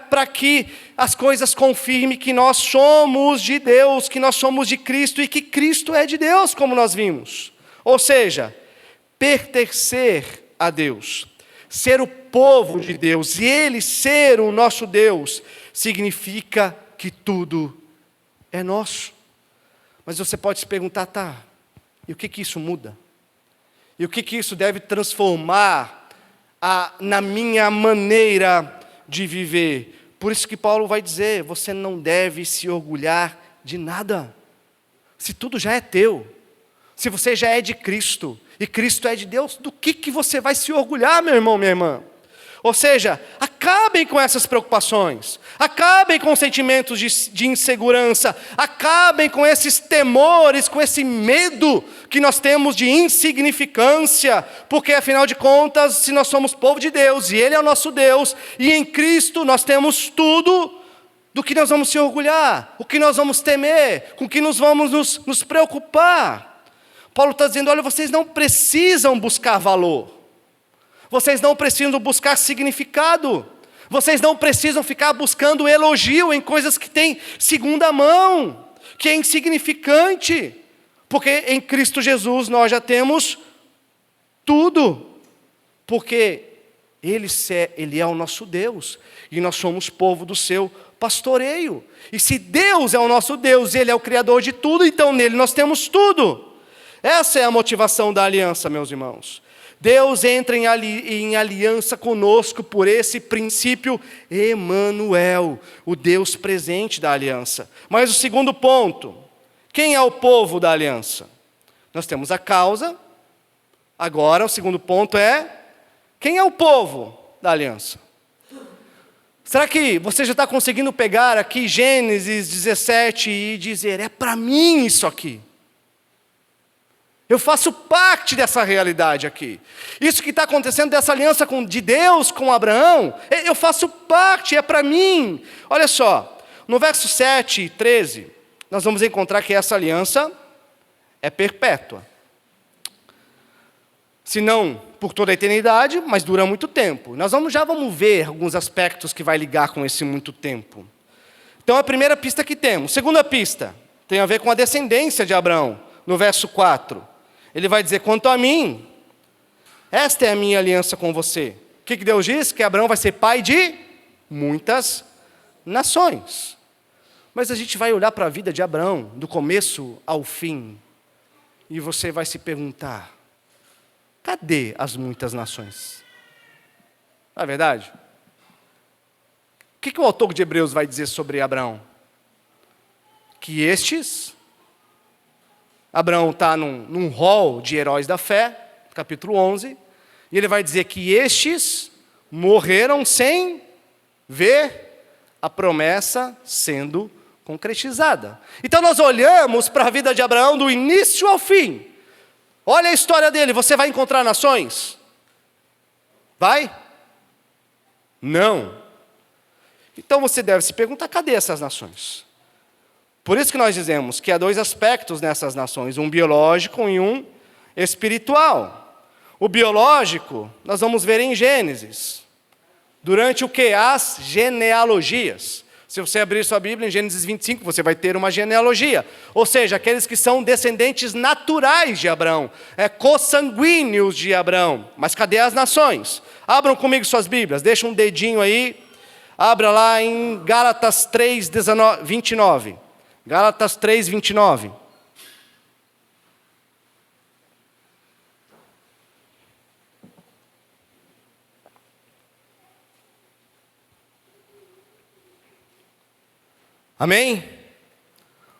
para que as coisas confirmem que nós somos de Deus, que nós somos de Cristo e que Cristo é de Deus, como nós vimos. Ou seja, pertencer a Deus, ser o povo de Deus e Ele ser o nosso Deus, significa que tudo é nosso. Mas você pode se perguntar: tá, e o que isso muda? E o que isso deve transformar na minha maneira de viver? Por isso que Paulo vai dizer: você não deve se orgulhar de nada. Se tudo já é teu, se você já é de Cristo, e Cristo é de Deus, do que você vai se orgulhar, meu irmão, minha irmã? Ou seja, acabem com essas preocupações, acabem com sentimentos de insegurança, acabem com esses temores, com esse medo que nós temos de insignificância, porque afinal de contas, se nós somos povo de Deus, e Ele é o nosso Deus, e em Cristo nós temos tudo do que nós vamos se orgulhar, o que nós vamos temer, com o que nós vamos nos preocupar. Paulo está dizendo: olha, vocês não precisam buscar valor. Vocês não precisam buscar significado. Vocês não precisam ficar buscando elogio em coisas que têm segunda mão, que é insignificante. Porque em Cristo Jesus nós já temos tudo. Porque Ele é o nosso Deus. E nós somos povo do seu pastoreio. E se Deus é o nosso Deus, Ele é o Criador de tudo, então nele nós temos tudo. Essa é a motivação da aliança, meus irmãos. Deus entra em aliança conosco por esse princípio Emanuel, o Deus presente da aliança. Mas o segundo ponto: quem é o povo da aliança? Nós temos a causa. Agora, o segundo ponto é: quem é o povo da aliança? Será que você já está conseguindo pegar aqui Gênesis 17 e dizer: é para mim isso aqui? Eu faço parte dessa realidade aqui. Isso que está acontecendo, dessa aliança de Deus com Abraão, eu faço parte, é para mim. Olha só, no verso 7 e 13, nós vamos encontrar que essa aliança é perpétua. Se não por toda a eternidade, mas dura muito tempo. Nós já vamos ver alguns aspectos que vai ligar com esse muito tempo. Então, a primeira pista que temos. Segunda pista tem a ver com a descendência de Abraão, no verso 4. Ele vai dizer: quanto a mim, esta é a minha aliança com você. O que Deus diz? Que Abraão vai ser pai de muitas nações. Mas a gente vai olhar para a vida de Abraão, do começo ao fim, e você vai se perguntar: cadê as muitas nações? Não é verdade? O que o autor de Hebreus vai dizer sobre Abraão? Que Abraão está num rol de heróis da fé, capítulo 11, e ele vai dizer que estes morreram sem ver a promessa sendo concretizada. Então nós olhamos para a vida de Abraão do início ao fim. Olha a história dele. Você vai encontrar nações? Vai? Não. Então você deve se perguntar: cadê essas nações? Por isso que nós dizemos que há dois aspectos nessas nações, um biológico e um espiritual. O biológico, nós vamos ver em Gênesis. Durante o quê? As genealogias. Se você abrir sua Bíblia em Gênesis 25, você vai ter uma genealogia. Ou seja, aqueles que são descendentes naturais de Abraão, consanguíneos de Abraão. Mas cadê as nações? Abram comigo suas Bíblias, deixa um dedinho aí. Abra lá em Gálatas 3, 29. Gálatas 3, 29. Amém?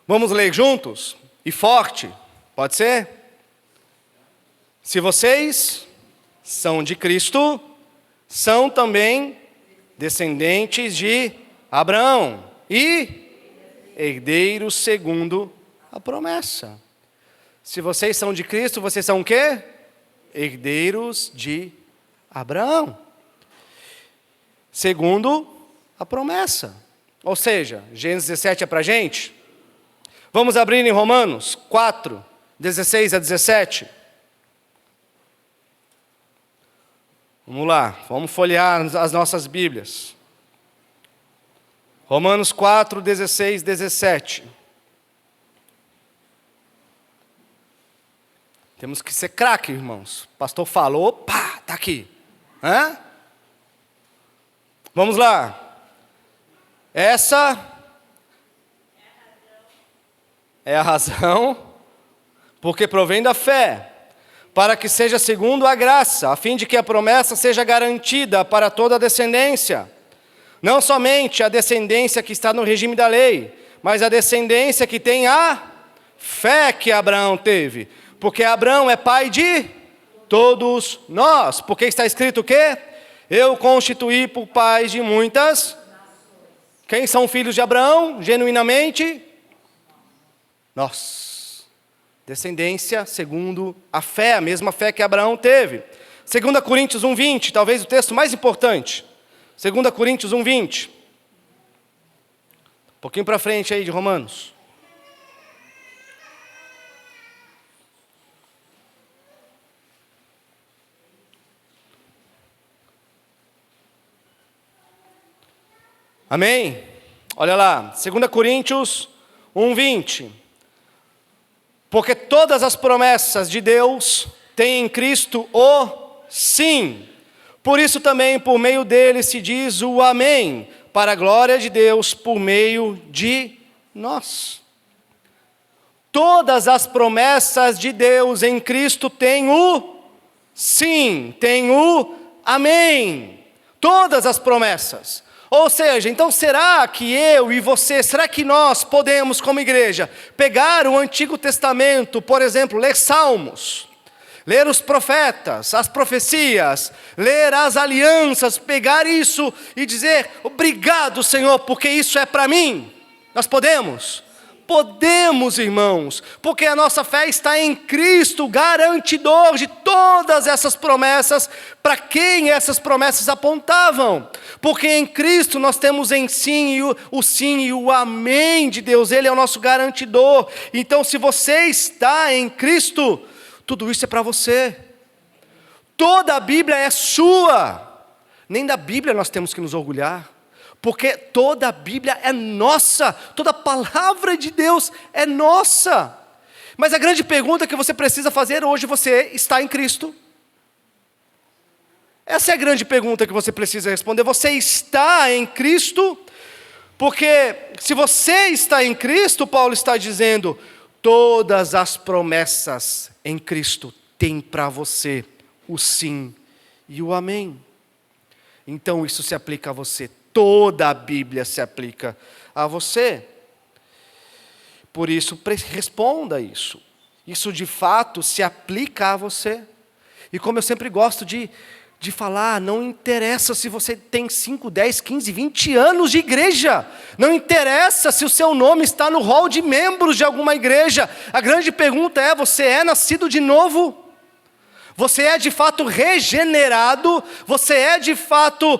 Vamos ler juntos? E forte, pode ser? Se vocês são de Cristo, são também descendentes de Abraão e herdeiros segundo a promessa. Se vocês são de Cristo, vocês são o quê? Herdeiros de Abraão, segundo a promessa. Ou seja, Gênesis 17 é para a gente? Vamos abrir em Romanos 4, 16 a 17. Vamos lá, vamos folhear as nossas Bíblias. Romanos 4, 16, 17. Temos que ser craque, irmãos. O pastor falou, pá, está aqui. Vamos lá. Essa é a razão, porque provém da fé, para que seja segundo a graça, a fim de que a promessa seja garantida para toda a descendência. Não somente a descendência que está no regime da lei, mas a descendência que tem a fé que Abraão teve. Porque Abraão é pai de todos nós. Porque está escrito o quê? Eu constituí por pais de muitas. Quem são filhos de Abraão, genuinamente? Nós. Descendência segundo a fé, a mesma fé que Abraão teve. 2 Coríntios 1:20, talvez o texto mais importante. 2 Coríntios 1:20. Um pouquinho para frente aí de Romanos. Amém? Olha lá, 2 Coríntios 1:20. Porque todas as promessas de Deus têm em Cristo o sim. Por isso também por meio dele se diz o amém, para a glória de Deus por meio de nós. Todas as promessas de Deus em Cristo têm o sim, têm o amém. Todas as promessas. Ou seja, então será que eu e você, será que nós podemos como igreja pegar o Antigo Testamento, por exemplo, ler Salmos, ler os profetas, as profecias, ler as alianças, pegar isso e dizer, obrigado Senhor, porque isso é para mim? Nós podemos? Podemos, irmãos, porque a nossa fé está em Cristo, garantidor de todas essas promessas, para quem essas promessas apontavam. Porque em Cristo nós temos em sim e o amém de Deus, Ele é o nosso garantidor. Então se você está em Cristo, tudo isso é para você. Toda a Bíblia é sua. Nem da Bíblia nós temos que nos orgulhar. Porque toda a Bíblia é nossa, toda a palavra de Deus é nossa. Mas a grande pergunta que você precisa fazer hoje, você está em Cristo? Essa é a grande pergunta que você precisa responder. Você está em Cristo? Porque se você está em Cristo, Paulo está dizendo, todas as promessas em Cristo têm para você o sim e o amém. Então isso se aplica a você. Toda a Bíblia se aplica a você. Por isso, responda isso. Isso de fato se aplica a você. E como eu sempre gosto de falar, não interessa se você tem 5, 10, 15, 20 anos de igreja. Não interessa se o seu nome está no hall de membros de alguma igreja. A grande pergunta é, você é nascido de novo? Você é de fato regenerado? Você é de fato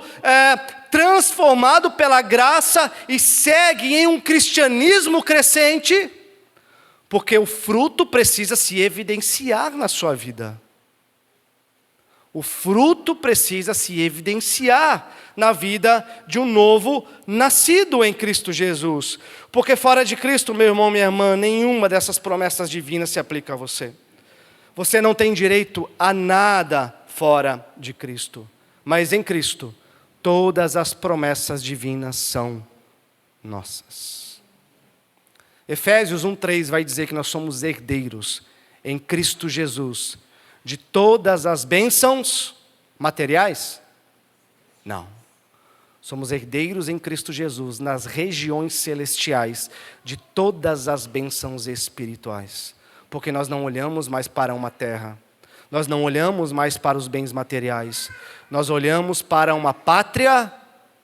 transformado pela graça e segue em um cristianismo crescente? Porque o fruto precisa se evidenciar na sua vida. O fruto precisa se evidenciar na vida de um novo nascido em Cristo Jesus. Porque fora de Cristo, meu irmão, minha irmã, nenhuma dessas promessas divinas se aplica a você. Você não tem direito a nada fora de Cristo. Mas em Cristo, todas as promessas divinas são nossas. Efésios 1:3 vai dizer que nós somos herdeiros em Cristo Jesus de todas as bênçãos materiais? Não. Somos herdeiros em Cristo Jesus nas regiões celestiais de todas as bênçãos espirituais. Porque nós não olhamos mais para uma terra. Nós não olhamos mais para os bens materiais. Nós olhamos para uma pátria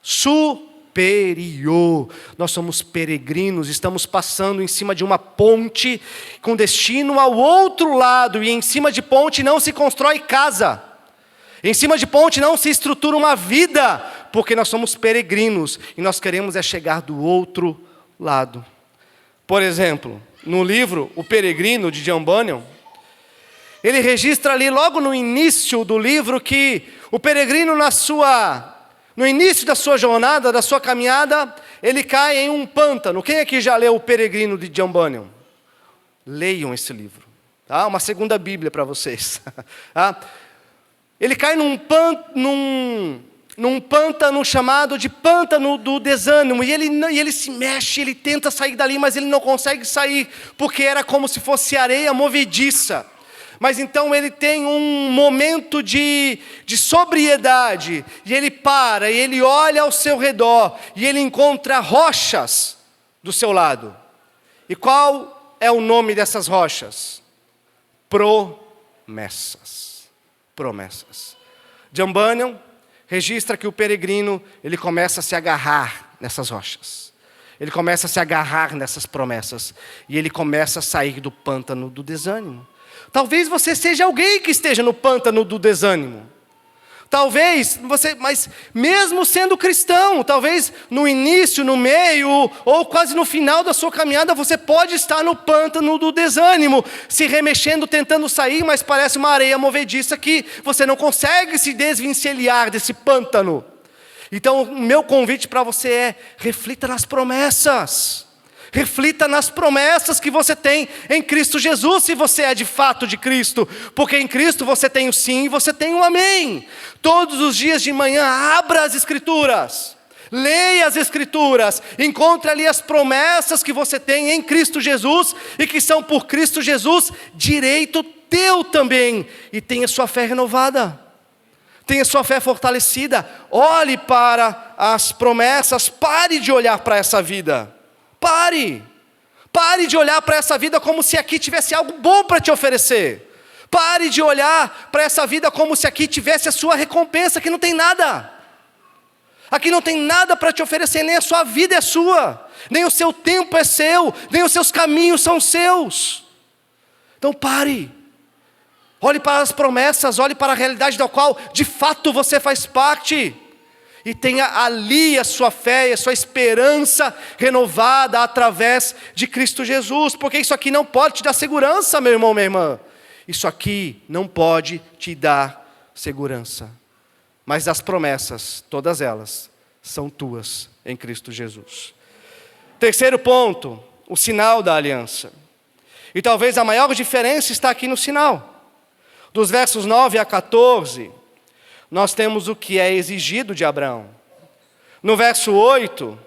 superior. Nós somos peregrinos, estamos passando em cima de uma ponte com destino ao outro lado. E em cima de ponte não se constrói casa. Em cima de ponte não se estrutura uma vida. Porque nós somos peregrinos e nós queremos chegar do outro lado. Por exemplo, no livro O Peregrino, de John Bunyan, ele registra ali logo no início do livro que o peregrino no início da sua jornada, da sua caminhada, ele cai em um pântano. Quem aqui já leu O Peregrino de John Bunyan? Leiam esse livro. Tá? Uma segunda Bíblia para vocês. Tá? Ele cai num pântano chamado de pântano do desânimo. E ele se mexe, ele tenta sair dali, mas ele não consegue sair, porque era como se fosse areia movediça. Mas então ele tem um momento de sobriedade, e ele para, e ele olha ao seu redor, e ele encontra rochas do seu lado. E qual é o nome dessas rochas? Promessas. Promessas. John Bunyan registra que o peregrino, ele começa a se agarrar nessas rochas. Ele começa a se agarrar nessas promessas, e ele começa a sair do pântano do desânimo. Talvez você seja alguém que esteja no pântano do desânimo. Talvez você, mas mesmo sendo cristão, talvez no início, no meio, ou quase no final da sua caminhada, você pode estar no pântano do desânimo, se remexendo, tentando sair, mas parece uma areia movediça que você não consegue se desvencilhar desse pântano. Então, o meu convite para você é, reflita nas promessas. Reflita nas promessas que você tem em Cristo Jesus, se você é de fato de Cristo. Porque em Cristo você tem o sim e você tem o amém. Todos os dias de manhã, abra as Escrituras. Leia as Escrituras. Encontre ali as promessas que você tem em Cristo Jesus, e que são por Cristo Jesus direito teu também. E tenha sua fé renovada. Tenha sua fé fortalecida. Olhe para as promessas, pare de olhar para essa vida. Pare de olhar para essa vida como se aqui tivesse algo bom para te oferecer. Pare de olhar para essa vida como se aqui tivesse a sua recompensa, que não tem nada. Aqui não tem nada para te oferecer, nem a sua vida é sua, nem o seu tempo é seu, nem os seus caminhos são seus. Então pare. Olhe para as promessas, olhe para a realidade da qual de fato você faz parte. E tenha ali a sua fé e a sua esperança renovada através de Cristo Jesus. Porque isso aqui não pode te dar segurança, meu irmão, minha irmã. Isso aqui não pode te dar segurança. Mas as promessas, todas elas, são tuas em Cristo Jesus. Terceiro ponto, o sinal da aliança. E talvez a maior diferença está aqui no sinal. Dos versos 9 a 14, nós temos o que é exigido de Abraão. No verso 8,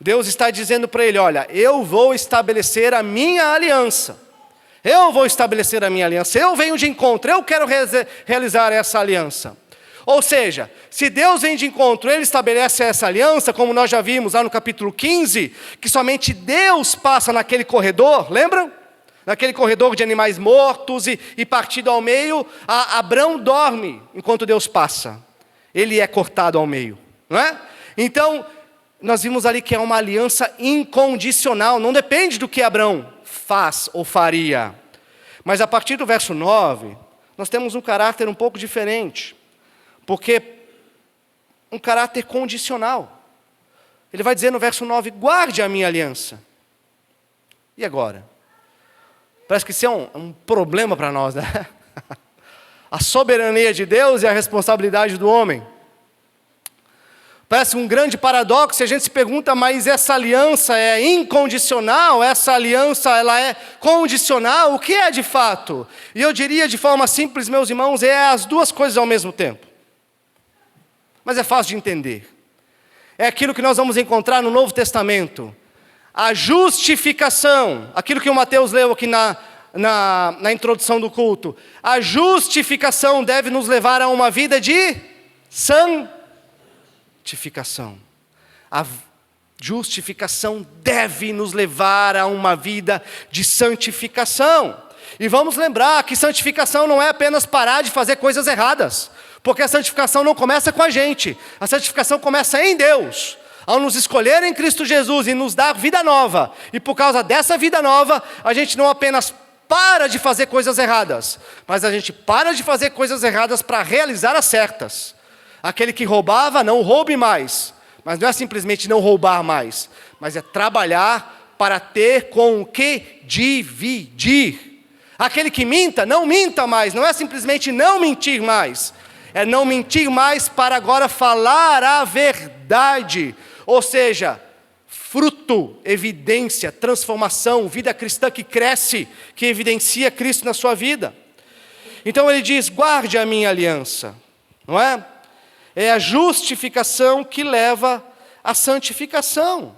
Deus está dizendo para ele, olha, eu vou estabelecer a minha aliança. Eu vou estabelecer a minha aliança. Eu venho de encontro, eu quero realizar essa aliança. Ou seja, se Deus vem de encontro, Ele estabelece essa aliança, como nós já vimos lá no capítulo 15, que somente Deus passa naquele corredor, lembram? Naquele corredor de animais mortos e partido ao meio, Abrão dorme enquanto Deus passa. Ele é cortado ao meio, não é? Então, nós vimos ali que é uma aliança incondicional, não depende do que Abrão faz ou faria. Mas a partir do verso 9, nós temos um caráter um pouco diferente. Porque um caráter condicional. Ele vai dizer no verso 9, guarde a minha aliança. E agora? Parece que isso é um problema para nós, né? A soberania de Deus e a responsabilidade do homem. Parece um grande paradoxo, e a gente se pergunta, mas essa aliança é incondicional? Essa aliança, ela é condicional? O que é de fato? E eu diria de forma simples, meus irmãos, é as duas coisas ao mesmo tempo. Mas é fácil de entender. É aquilo que nós vamos encontrar no Novo Testamento. A justificação, aquilo que o Mateus leu aqui na introdução do culto. A justificação deve nos levar a uma vida de santificação. A justificação deve nos levar a uma vida de santificação. E vamos lembrar que santificação não é apenas parar de fazer coisas erradas. Porque a santificação não começa com a gente. A santificação começa em Deus. Ao nos escolher em Cristo Jesus e nos dar vida nova. E por causa dessa vida nova, a gente não apenas para de fazer coisas erradas, mas a gente para de fazer coisas erradas para realizar as certas. Aquele que roubava, não roube mais. Mas não é simplesmente não roubar mais, mas é trabalhar para ter com o que dividir. Aquele que minta, não minta mais. Não é simplesmente não mentir mais. É não mentir mais para agora falar a verdade. Ou seja, fruto, evidência, transformação, vida cristã que cresce, que evidencia Cristo na sua vida. Então ele diz, guarde a minha aliança. Não é? É a justificação que leva à santificação.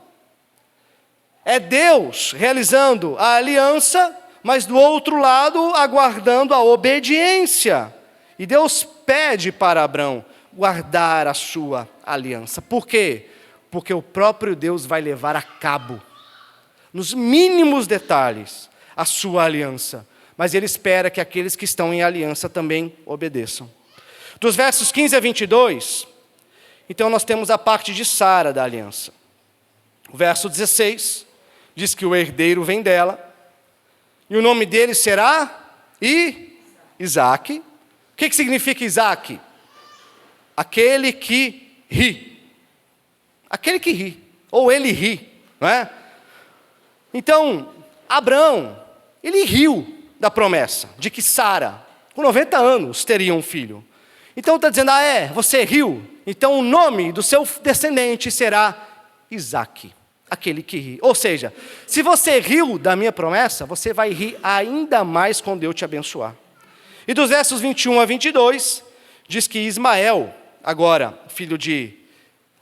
É Deus realizando a aliança, mas do outro lado, aguardando a obediência. E Deus pede para Abrão guardar a sua aliança. Por quê? Porque o próprio Deus vai levar a cabo, nos mínimos detalhes, a sua aliança. Mas Ele espera que aqueles que estão em aliança também obedeçam. Dos versos 15 a 22, então nós temos a parte de Sara da aliança. O verso 16 diz que o herdeiro vem dela, e o nome dele será Isaque. O que significa Isaque? Aquele que ri. Aquele que ri, ou ele ri, não é? Então, Abrão, ele riu da promessa de que Sara, com 90 anos, teria um filho. Então está dizendo, você riu, então o nome do seu descendente será Isaque, aquele que ri. Ou seja, se você riu da minha promessa, você vai rir ainda mais quando eu te abençoar. E dos versos 21 a 22, diz que Ismael, agora filho de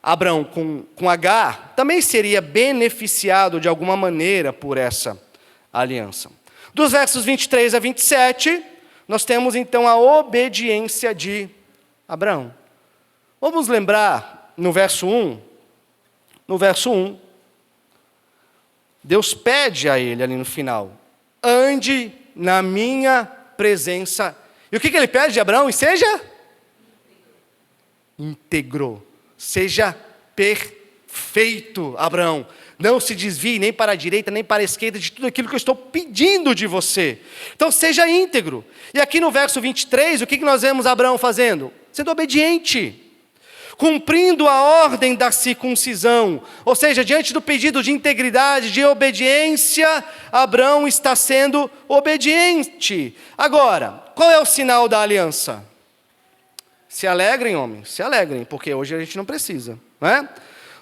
Abrão com Agar, também seria beneficiado de alguma maneira por essa aliança. Dos versos 23 a 27, nós temos então a obediência de Abraão. Vamos lembrar, no verso 1, no verso 1, Deus pede a ele ali no final: ande na minha presença. E o que ele pede de Abraão? E seja íntegro, seja perfeito, Abraão. Não se desvie nem para a direita, nem para a esquerda de tudo aquilo que eu estou pedindo de você. Então seja íntegro. E aqui no verso 23, o que nós vemos Abraão fazendo? Sendo obediente, cumprindo a ordem da circuncisão. Ou seja, diante do pedido de integridade, de obediência, Abraão está sendo obediente. Agora, qual é o sinal da aliança? Se alegrem, homens, se alegrem, porque hoje a gente não precisa, não é?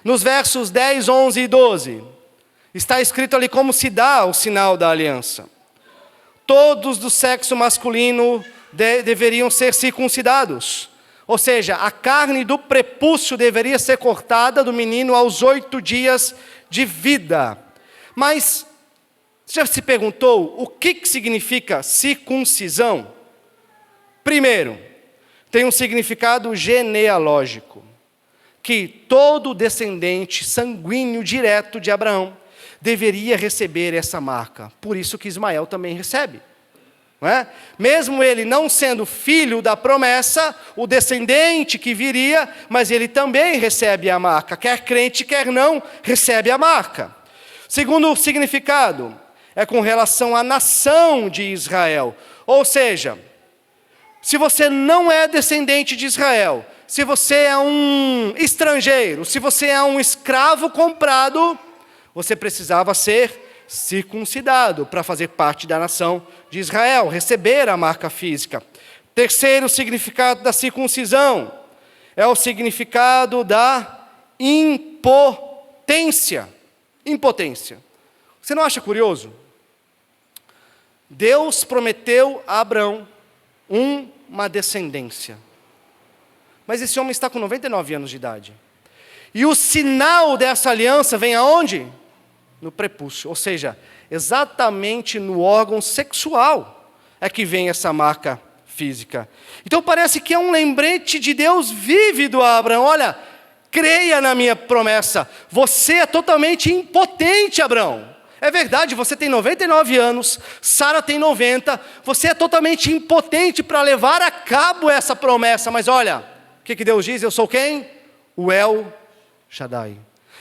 Nos versos 10, 11 e 12, está escrito ali como se dá o sinal da aliança. Todos do sexo masculino deveriam ser circuncidados. Ou seja, a carne do prepúcio deveria ser cortada do menino aos 8 dias de vida. Mas, você já se perguntou o que significa circuncisão? Primeiro, tem um significado genealógico, que todo descendente sanguíneo direto de Abraão deveria receber essa marca. Por isso que Ismael também recebe. Não é? Mesmo ele não sendo filho da promessa, o descendente que viria, mas ele também recebe a marca. Quer crente, quer não, recebe a marca. Segundo significado, é com relação à nação de Israel. Ou seja, se você não é descendente de Israel, se você é um estrangeiro, se você é um escravo comprado, você precisava ser circuncidado para fazer parte da nação de Israel, receber a marca física. Terceiro significado da circuncisão é o significado da impotência. Impotência. Você não acha curioso? Deus prometeu a Abraão uma descendência. Mas esse homem está com 99 anos de idade. E o sinal dessa aliança vem aonde? No prepúcio, ou seja, exatamente no órgão sexual é que vem essa marca física. Então parece que é um lembrete de Deus vívido a Abraão. Olha, creia na minha promessa. Você é totalmente impotente, Abraão. É verdade, você tem 99 anos, Sara tem 90, você é totalmente impotente para levar a cabo essa promessa, mas olha, o que Deus diz? Eu sou quem? O El Shaddai.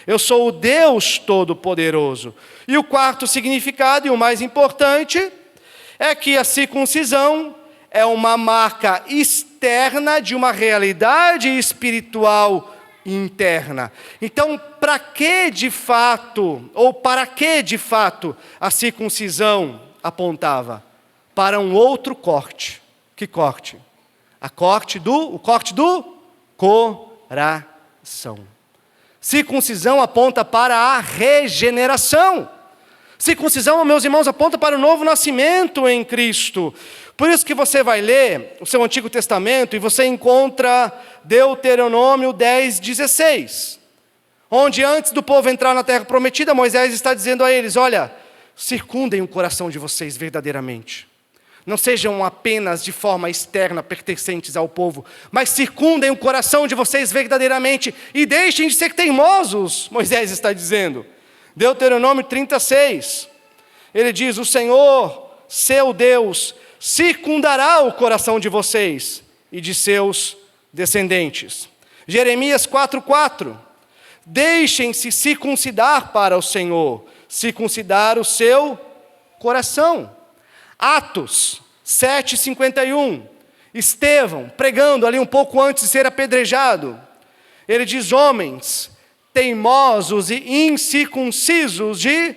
Eu sou o Deus Todo-Poderoso. E o quarto significado, e o mais importante, é que a circuncisão é uma marca externa de uma realidade espiritual interna. Então, para que de fato a circuncisão apontava? Para um outro corte. Que corte? O corte do coração. Circuncisão aponta para a regeneração. Circuncisão, meus irmãos, aponta para o novo nascimento em Cristo. Por isso que você vai ler o seu Antigo Testamento e você encontra Deuteronômio 10:16, onde antes do povo entrar na terra prometida, Moisés está dizendo a eles: olha, circundem o coração de vocês verdadeiramente. Não sejam apenas de forma externa pertencentes ao povo, mas circundem o coração de vocês verdadeiramente e deixem de ser teimosos, Moisés está dizendo. Deuteronômio 36, ele diz: o Senhor, seu Deus, circundará o coração de vocês e de seus descendentes. Jeremias 4:4, deixem-se circuncidar para o Senhor, circuncidar o seu coração. Atos 7:51, Estevão, pregando ali um pouco antes de ser apedrejado, ele diz: homens teimosos e incircuncisos de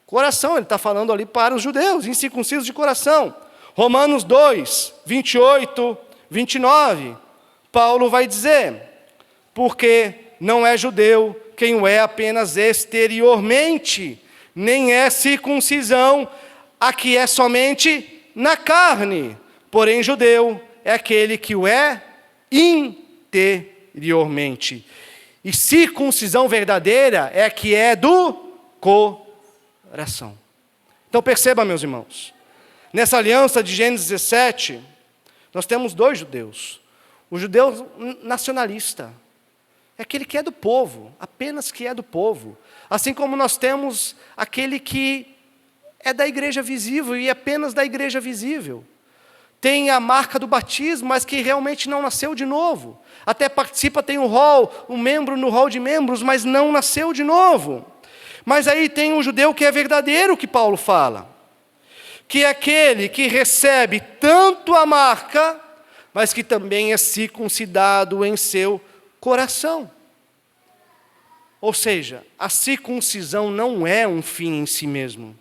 coração. Ele está falando ali para os judeus, incircuncisos de coração. Romanos 2:28, 29, Paulo vai dizer: porque não é judeu quem o é apenas exteriormente, nem é circuncisão a que é somente na carne, porém judeu é aquele que o é interiormente. E circuncisão verdadeira é a que é do coração. Então perceba, meus irmãos, nessa aliança de Gênesis 17, nós temos dois judeus. O judeu nacionalista, é aquele que é do povo, apenas que é do povo. Assim como nós temos aquele que é da igreja visível e apenas da igreja visível. Tem a marca do batismo, mas que realmente não nasceu de novo. Até participa, tem um membro no hall de membros, mas não nasceu de novo. Mas aí tem um judeu que é verdadeiro, que Paulo fala. Que é aquele que recebe tanto a marca, mas que também é circuncidado em seu coração. Ou seja, a circuncisão não é um fim em si mesmo,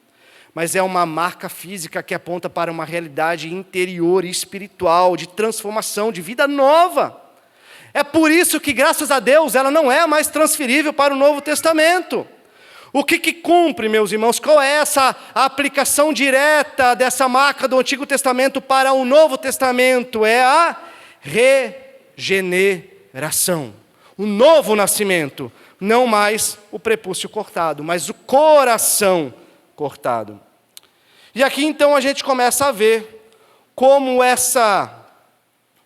mas é uma marca física que aponta para uma realidade interior e espiritual, de transformação, de vida nova. É por isso que, graças a Deus, ela não é mais transferível para o Novo Testamento. O que cumpre, meus irmãos? Qual é essa aplicação direta dessa marca do Antigo Testamento para o Novo Testamento? É a regeneração. O novo nascimento. Não mais o prepúcio cortado, mas o coração cortado. E aqui então a gente começa a ver como essa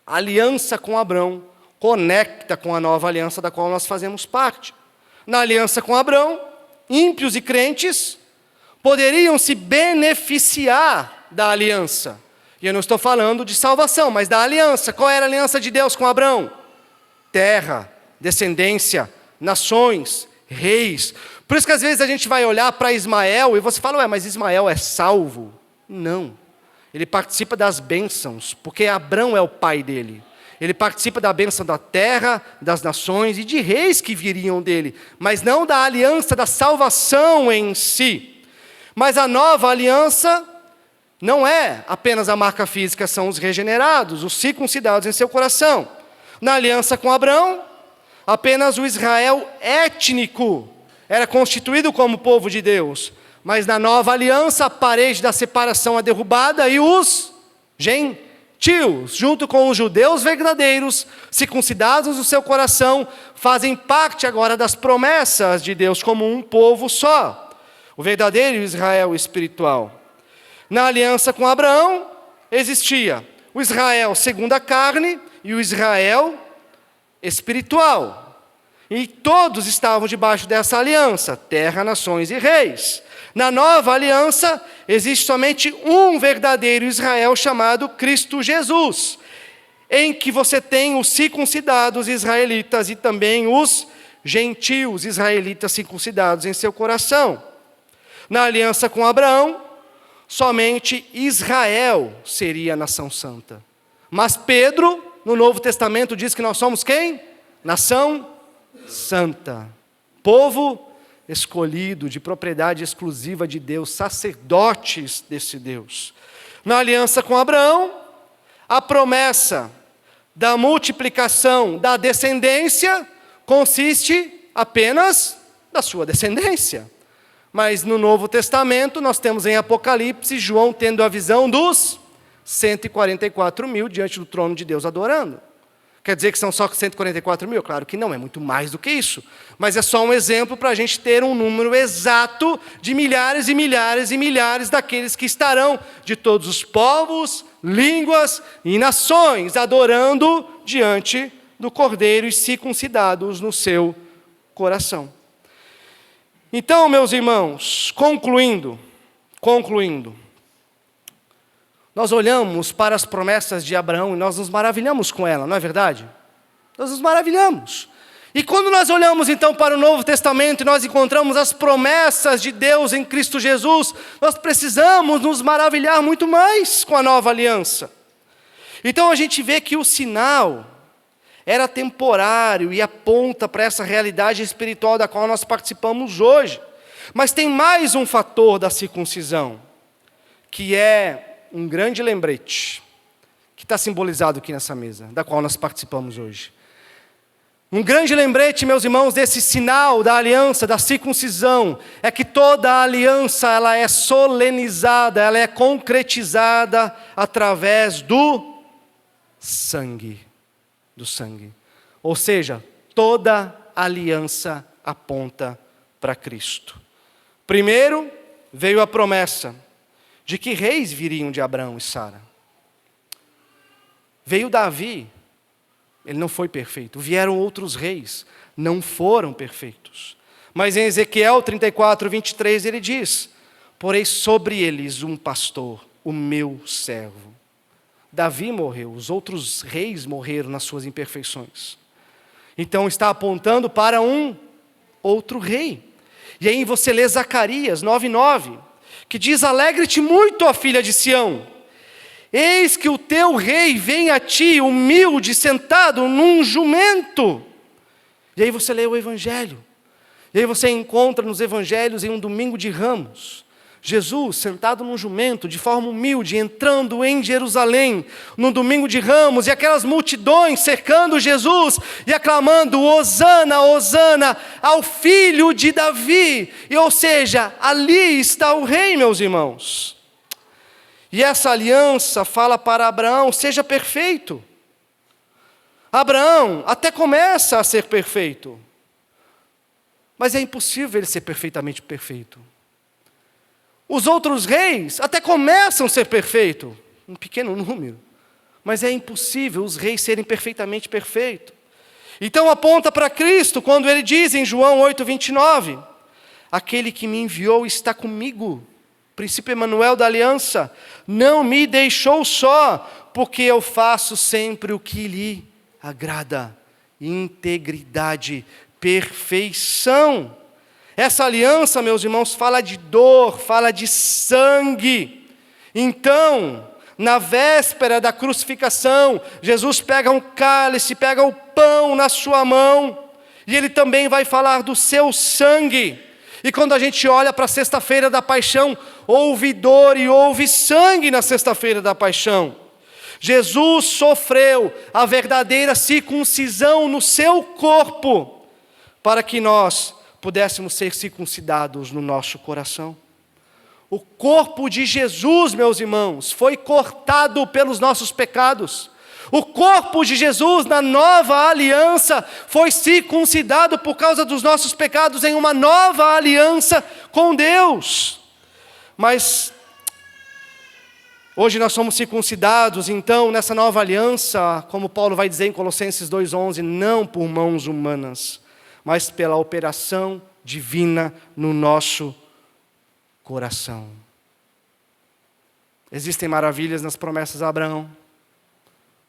aliança com Abrão conecta com a nova aliança da qual nós fazemos parte. Na aliança com Abrão, ímpios e crentes poderiam se beneficiar da aliança. E eu não estou falando de salvação, mas da aliança. Qual era a aliança de Deus com Abrão? Terra, descendência, nações, reis. Por isso que às vezes a gente vai olhar para Ismael e você fala, mas Ismael é salvo? Não. Ele participa das bênçãos, porque Abrão é o pai dele. Ele participa da bênção da terra, das nações e de reis que viriam dele, mas não da aliança da salvação em si. Mas a nova aliança não é apenas a marca física, são os regenerados, os circuncidados em seu coração. Na aliança com Abrão, apenas o Israel étnico era constituído como povo de Deus. Mas na nova aliança, a parede da separação é derrubada e os gentios, junto com os judeus verdadeiros, circuncidados no seu coração, fazem parte agora das promessas de Deus como um povo só. O verdadeiro Israel espiritual. Na aliança com Abraão, existia o Israel segundo a carne e o Israel espiritual. E todos estavam debaixo dessa aliança, terra, nações e reis. Na nova aliança, existe somente um verdadeiro Israel chamado Cristo Jesus, em que você tem os circuncidados israelitas e também os gentios israelitas circuncidados em seu coração. Na aliança com Abraão, somente Israel seria a nação santa. Mas Pedro, no Novo Testamento, diz que nós somos quem? Nação santa. Povo escolhido, de propriedade exclusiva de Deus, sacerdotes desse Deus. Na aliança com Abraão, a promessa da multiplicação da descendência consiste apenas da sua descendência. Mas no Novo Testamento, nós temos em Apocalipse, João tendo a visão dos 144 mil diante do trono de Deus adorando. Quer dizer que são só 144 mil? Claro que não, é muito mais do que isso. Mas é só um exemplo para a gente ter um número exato de milhares e milhares e milhares daqueles que estarão de todos os povos, línguas e nações, adorando diante do Cordeiro e circuncidados no seu coração. Então, meus irmãos, concluindo, nós olhamos para as promessas de Abraão e nós nos maravilhamos com ela, não é verdade? Nós nos maravilhamos. E quando nós olhamos então para o Novo Testamento e nós encontramos as promessas de Deus em Cristo Jesus, nós precisamos nos maravilhar muito mais com a nova aliança. Então a gente vê que o sinal era temporário e aponta para essa realidade espiritual da qual nós participamos hoje. Mas tem mais um fator da circuncisão, que é um grande lembrete, que está simbolizado aqui nessa mesa, da qual nós participamos hoje. Um grande lembrete, meus irmãos, desse sinal da aliança, da circuncisão, é que toda a aliança ela é solenizada, ela é concretizada através do sangue. Do sangue. Ou seja, toda aliança aponta para Cristo. Primeiro, veio a promessa de que reis viriam de Abraão e Sara. Veio Davi, ele não foi perfeito, vieram outros reis. não foram perfeitos. Mas em Ezequiel 34, 23, ele diz: porei sobre eles um pastor, o meu servo. Davi morreu, os outros reis morreram nas suas imperfeições. Então está apontando para um outro rei. E aí você lê Zacarias 9:9, que diz: alegre-te muito, ó filha de Sião, eis que o teu rei vem a ti, humilde, sentado num jumento. E aí você lê o Evangelho. E aí você encontra nos Evangelhos, em um domingo de Ramos, Jesus sentado num jumento, de forma humilde, entrando em Jerusalém, no domingo de Ramos, e aquelas multidões cercando Jesus, e aclamando: Hosana, Hosana, ao filho de Davi. E, ou seja, ali está o rei, meus irmãos. E essa aliança fala para Abraão: seja perfeito. Abraão até começa a ser perfeito, mas é impossível ele ser perfeitamente perfeito. Os outros reis até começam a ser perfeitos, um pequeno número, mas é impossível os reis serem perfeitamente perfeitos. Então aponta para Cristo, quando ele diz em João 8:29, aquele que me enviou está comigo, princípio Emanuel da aliança, não me deixou só, porque eu faço sempre o que lhe agrada, integridade, perfeição. Essa aliança, meus irmãos, fala de dor, fala de sangue. Então, na véspera da crucificação, Jesus pega um cálice, pega o pão na sua mão, e ele também vai falar do seu sangue. E quando a gente olha para a sexta-feira da paixão, houve dor e houve sangue na sexta-feira da paixão. Jesus sofreu a verdadeira circuncisão no seu corpo, para que nós pudéssemos ser circuncidados no nosso coração. O corpo de Jesus, meus irmãos, foi cortado pelos nossos pecados. O corpo de Jesus na nova aliança foi circuncidado por causa dos nossos pecados em uma nova aliança com Deus. Mas hoje nós somos circuncidados, então, nessa nova aliança, como Paulo vai dizer em Colossenses 2:11, não por mãos humanas, mas pela operação divina no nosso coração. Existem maravilhas nas promessas de Abraão,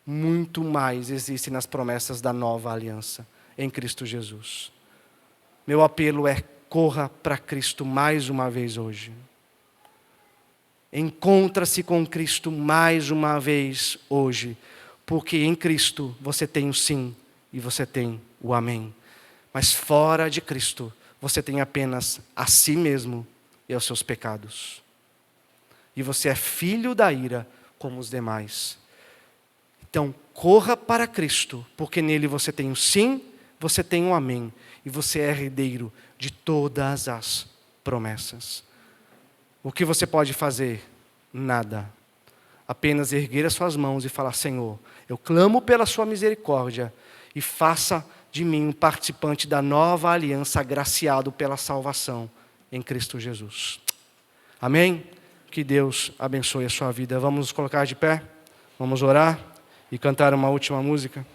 muito mais existem nas promessas da nova aliança em Cristo Jesus. Meu apelo é: corra para Cristo mais uma vez hoje. Encontra-se com Cristo mais uma vez hoje, porque em Cristo você tem o sim e você tem o amém. Mas fora de Cristo, você tem apenas a si mesmo e aos seus pecados. E você é filho da ira como os demais. Então, corra para Cristo, porque nele você tem o sim, você tem o amém. E você é herdeiro de todas as promessas. O que você pode fazer? Nada. Apenas erguer as suas mãos e falar: Senhor, eu clamo pela sua misericórdia e faça de mim um participante da nova aliança, agraciado pela salvação em Cristo Jesus. Amém? Que Deus abençoe a sua vida. Vamos nos colocar de pé, vamos orar e cantar uma última música.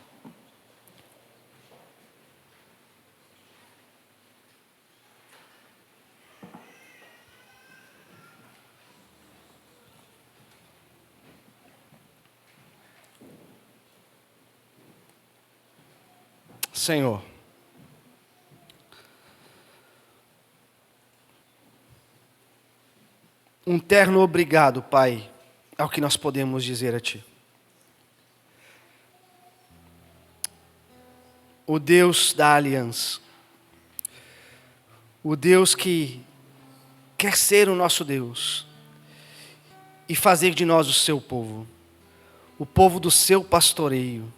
Senhor, um terno obrigado, Pai, é o que nós podemos dizer a Ti. O Deus da aliança, o Deus que quer ser o nosso Deus e fazer de nós o seu povo, o povo do seu pastoreio,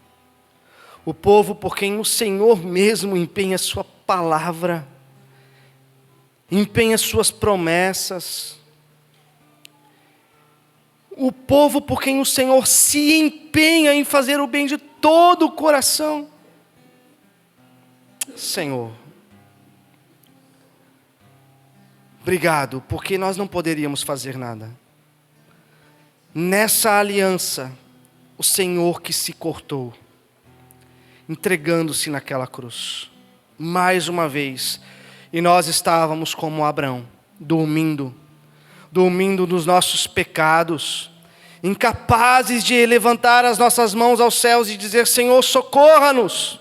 o povo por quem o Senhor mesmo empenha sua palavra, empenha suas promessas, o povo por quem o Senhor se empenha em fazer o bem de todo o coração. Senhor, obrigado, porque nós não poderíamos fazer nada. Nessa aliança, o Senhor que se cortou, entregando-se naquela cruz. mais uma vez. E nós estávamos como Abraão, dormindo nos nossos pecados, incapazes de levantar as nossas mãos aos céus e dizer: Senhor, socorra-nos.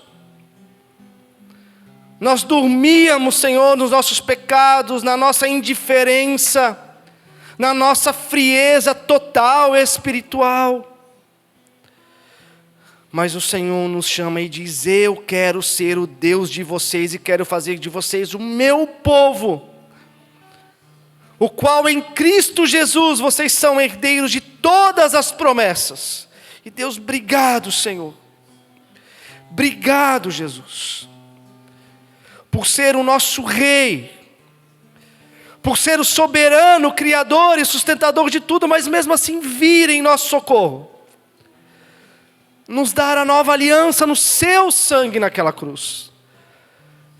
Nós dormíamos, Senhor, nos nossos pecados, na nossa indiferença, na nossa frieza total espiritual. Mas o Senhor nos chama e diz: eu quero ser o Deus de vocês e quero fazer de vocês o meu povo, o qual em Cristo Jesus vocês são herdeiros de todas as promessas. E Deus, obrigado, Senhor. Obrigado, Jesus, por ser o nosso Rei, por ser o soberano, criador e sustentador de tudo, mas mesmo assim vir em nosso socorro, nos dar a nova aliança no seu sangue naquela cruz.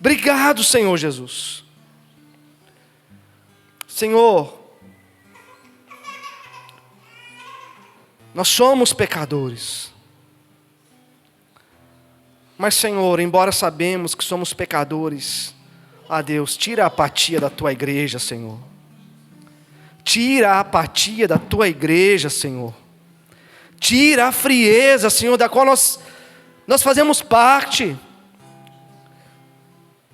Obrigado, Senhor Jesus. Senhor, nós somos pecadores. Mas, Senhor, embora sabemos que somos pecadores, Deus, tira a apatia da Tua igreja, Senhor. Tira a apatia da Tua igreja, Senhor. Tira a frieza, Senhor, da qual nós fazemos parte.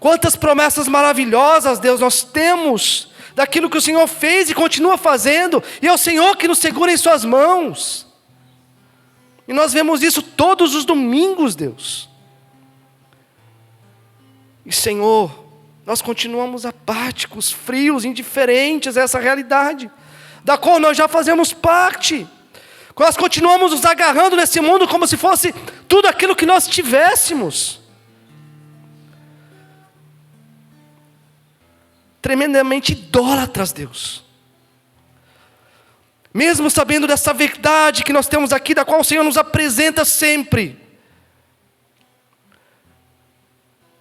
Quantas promessas maravilhosas, Deus, nós temos daquilo que o Senhor fez e continua fazendo, e é o Senhor que nos segura em suas mãos. E nós vemos isso todos os domingos, Deus. E, Senhor, nós continuamos apáticos, frios, indiferentes a essa realidade, da qual nós já fazemos parte. Nós continuamos nos agarrando nesse mundo como se fosse tudo aquilo que nós tivéssemos. Tremendamente idólatras, Deus. Mesmo sabendo dessa verdade que nós temos aqui, da qual o Senhor nos apresenta sempre.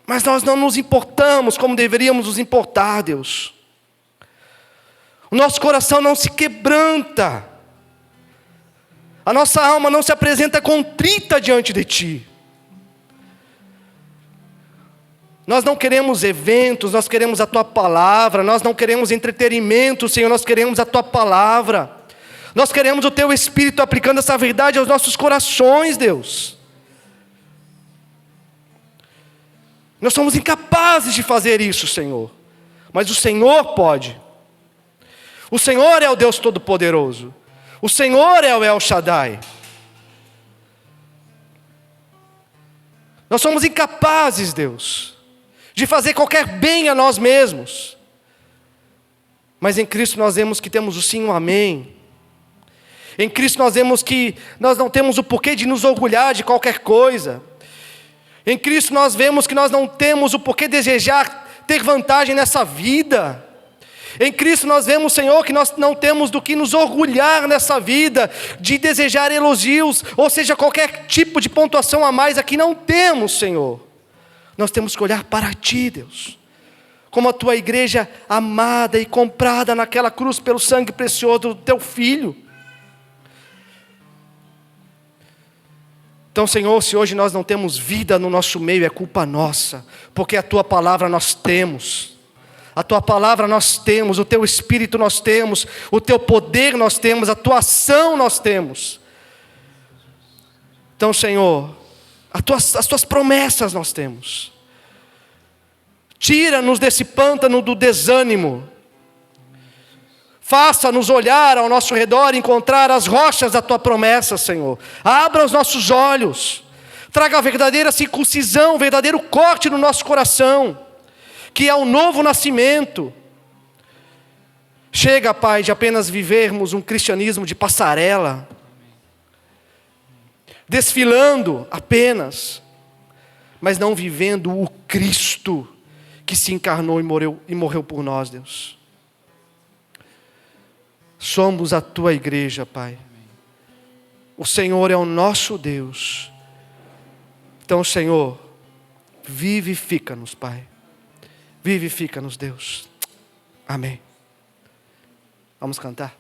Mas nós não nos importamos como deveríamos nos importar, Deus. O nosso coração não se quebranta. A nossa alma não se apresenta contrita diante de Ti. Nós não queremos eventos, nós queremos a Tua palavra. Nós não queremos entretenimento, Senhor, nós queremos a Tua palavra. Nós queremos o Teu Espírito aplicando essa verdade aos nossos corações, Deus. Nós somos incapazes de fazer isso, Senhor. Mas o Senhor pode. O Senhor é o Deus Todo-Poderoso. O Senhor é o El Shaddai. Nós somos incapazes, Deus, de fazer qualquer bem a nós mesmos. Mas em Cristo nós vemos que temos o sim e o amém. Em Cristo nós vemos que nós não temos o porquê de nos orgulhar de qualquer coisa. Em Cristo nós vemos que nós não temos o porquê desejar ter vantagem nessa vida. Em Cristo nós vemos, Senhor, que nós não temos do que nos orgulhar nessa vida, de desejar elogios, ou seja, qualquer tipo de pontuação a mais aqui não temos, Senhor. Nós temos que olhar para Ti, Deus, como a Tua igreja amada e comprada naquela cruz pelo sangue precioso do Teu Filho. Então, Senhor, se hoje nós não temos vida no nosso meio, é culpa nossa, porque a Tua palavra nós temos. A Tua palavra nós temos, o Teu Espírito nós temos, o Teu poder nós temos, a Tua ação nós temos. Então, Senhor, as Tuas promessas nós temos. Tira-nos desse pântano do desânimo. Faça-nos olhar ao nosso redor e encontrar as rochas da Tua promessa, Senhor. Abra os nossos olhos. Traga a verdadeira circuncisão, o verdadeiro corte no nosso coração, que é o novo nascimento. Chega, Pai, de apenas vivermos um cristianismo de passarela, desfilando apenas, mas não vivendo o Cristo que se encarnou e morreu por nós, Deus. Somos a Tua igreja, Pai. O Senhor é o nosso Deus. Então, Senhor, vivifica-nos, Pai. Vivifica-nos, Deus. Amém. Vamos cantar?